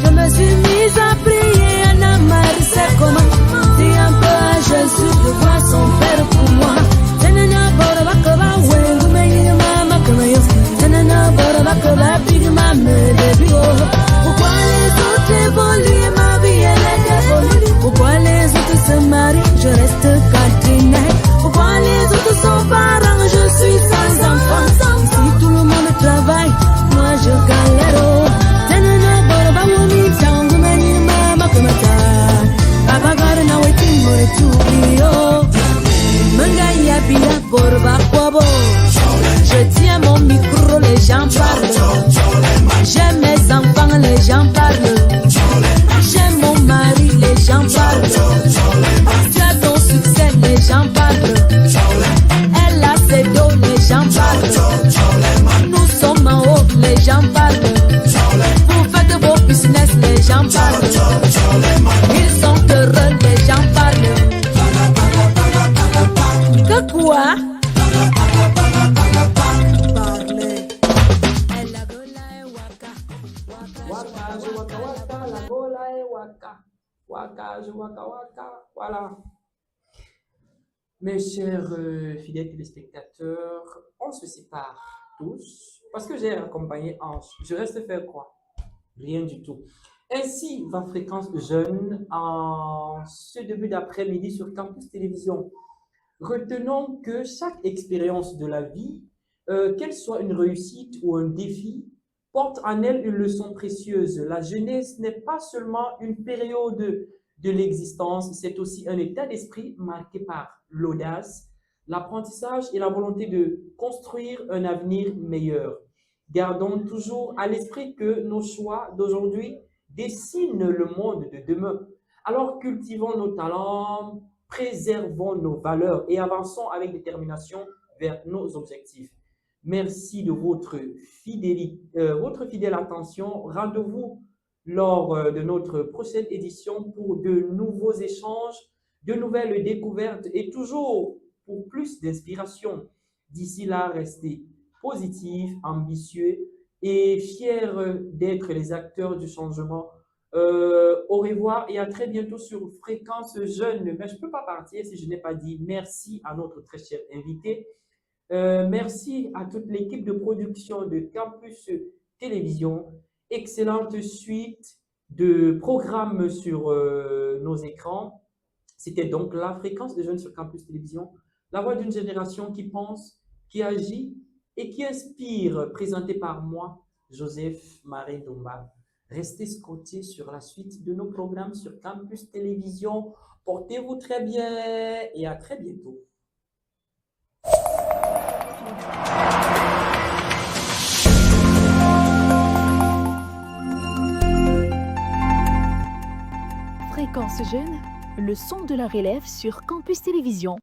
Je me suis mise à prier, Anna Marie c'est comment? Dis un peu à Jésus de voir son père pour moi. Tenana bora bakaba wengu me mama kama yo. Tenana bora bakaba big mama baby oh. Pourquoi les autres évoluent, ma vie elle est dévolue? Pourquoi les autres se marient, je reste calcinée? Pourquoi les autres sont parents, je suis sans enfant? Si tout le monde travaille, moi je galère. Tenana bora bawumi tangu meni mama kama ta. Baba gara na waiting more to be oh. Mangaya bila borba bobo. Je tiens mon micro, les gens parlent. J'aime mes enfants, les gens parlent. J'aime mon mari, les gens parlent. Tu as ton succès, les gens parlent. Elle a ses dos, les gens parlent. Nous sommes en haut, les gens parlent. Vous faites vos business, les gens parlent. Ils sont heureux, les gens parlent. Que quoi? Voilà. Mes chers fidèles téléspectateurs, on se sépare tous parce que j'ai accompagné Ange. Je reste faire quoi? Rien du tout. Ainsi va Fréquence Jeune en ce début d'après-midi sur Campus Télévision. Retenons que chaque expérience de la vie, qu'elle soit une réussite ou un défi, porte en elle une leçon précieuse. La jeunesse n'est pas seulement une période de l'existence, c'est aussi un état d'esprit marqué par l'audace, l'apprentissage et la volonté de construire un avenir meilleur. Gardons toujours à l'esprit que nos choix d'aujourd'hui dessinent le monde de demain. Alors cultivons nos talents, préservons nos valeurs et avançons avec détermination vers nos objectifs. Merci de votre fidèle attention. Rendez-vous lors de notre prochaine édition pour de nouveaux échanges, de nouvelles découvertes et toujours pour plus d'inspiration. D'ici là, restez positifs, ambitieux et fiers d'être les acteurs du changement. Au revoir et à très bientôt sur Fréquence Jeune. Mais je ne peux pas partir si je n'ai pas dit merci à notre très cher invité. Merci à toute l'équipe de production de Campus Télévision. Excellente suite de programmes sur nos écrans. C'était donc la Fréquence des Jeunes sur Campus Télévision, la voix d'une génération qui pense, qui agit et qui inspire, présentée par moi, Joseph Marie Domba. Restez scotchés sur la suite de nos programmes sur Campus Télévision. Portez-vous très bien et à très bientôt. Fréquence Jeune, le son de la relève sur Campus Télévision.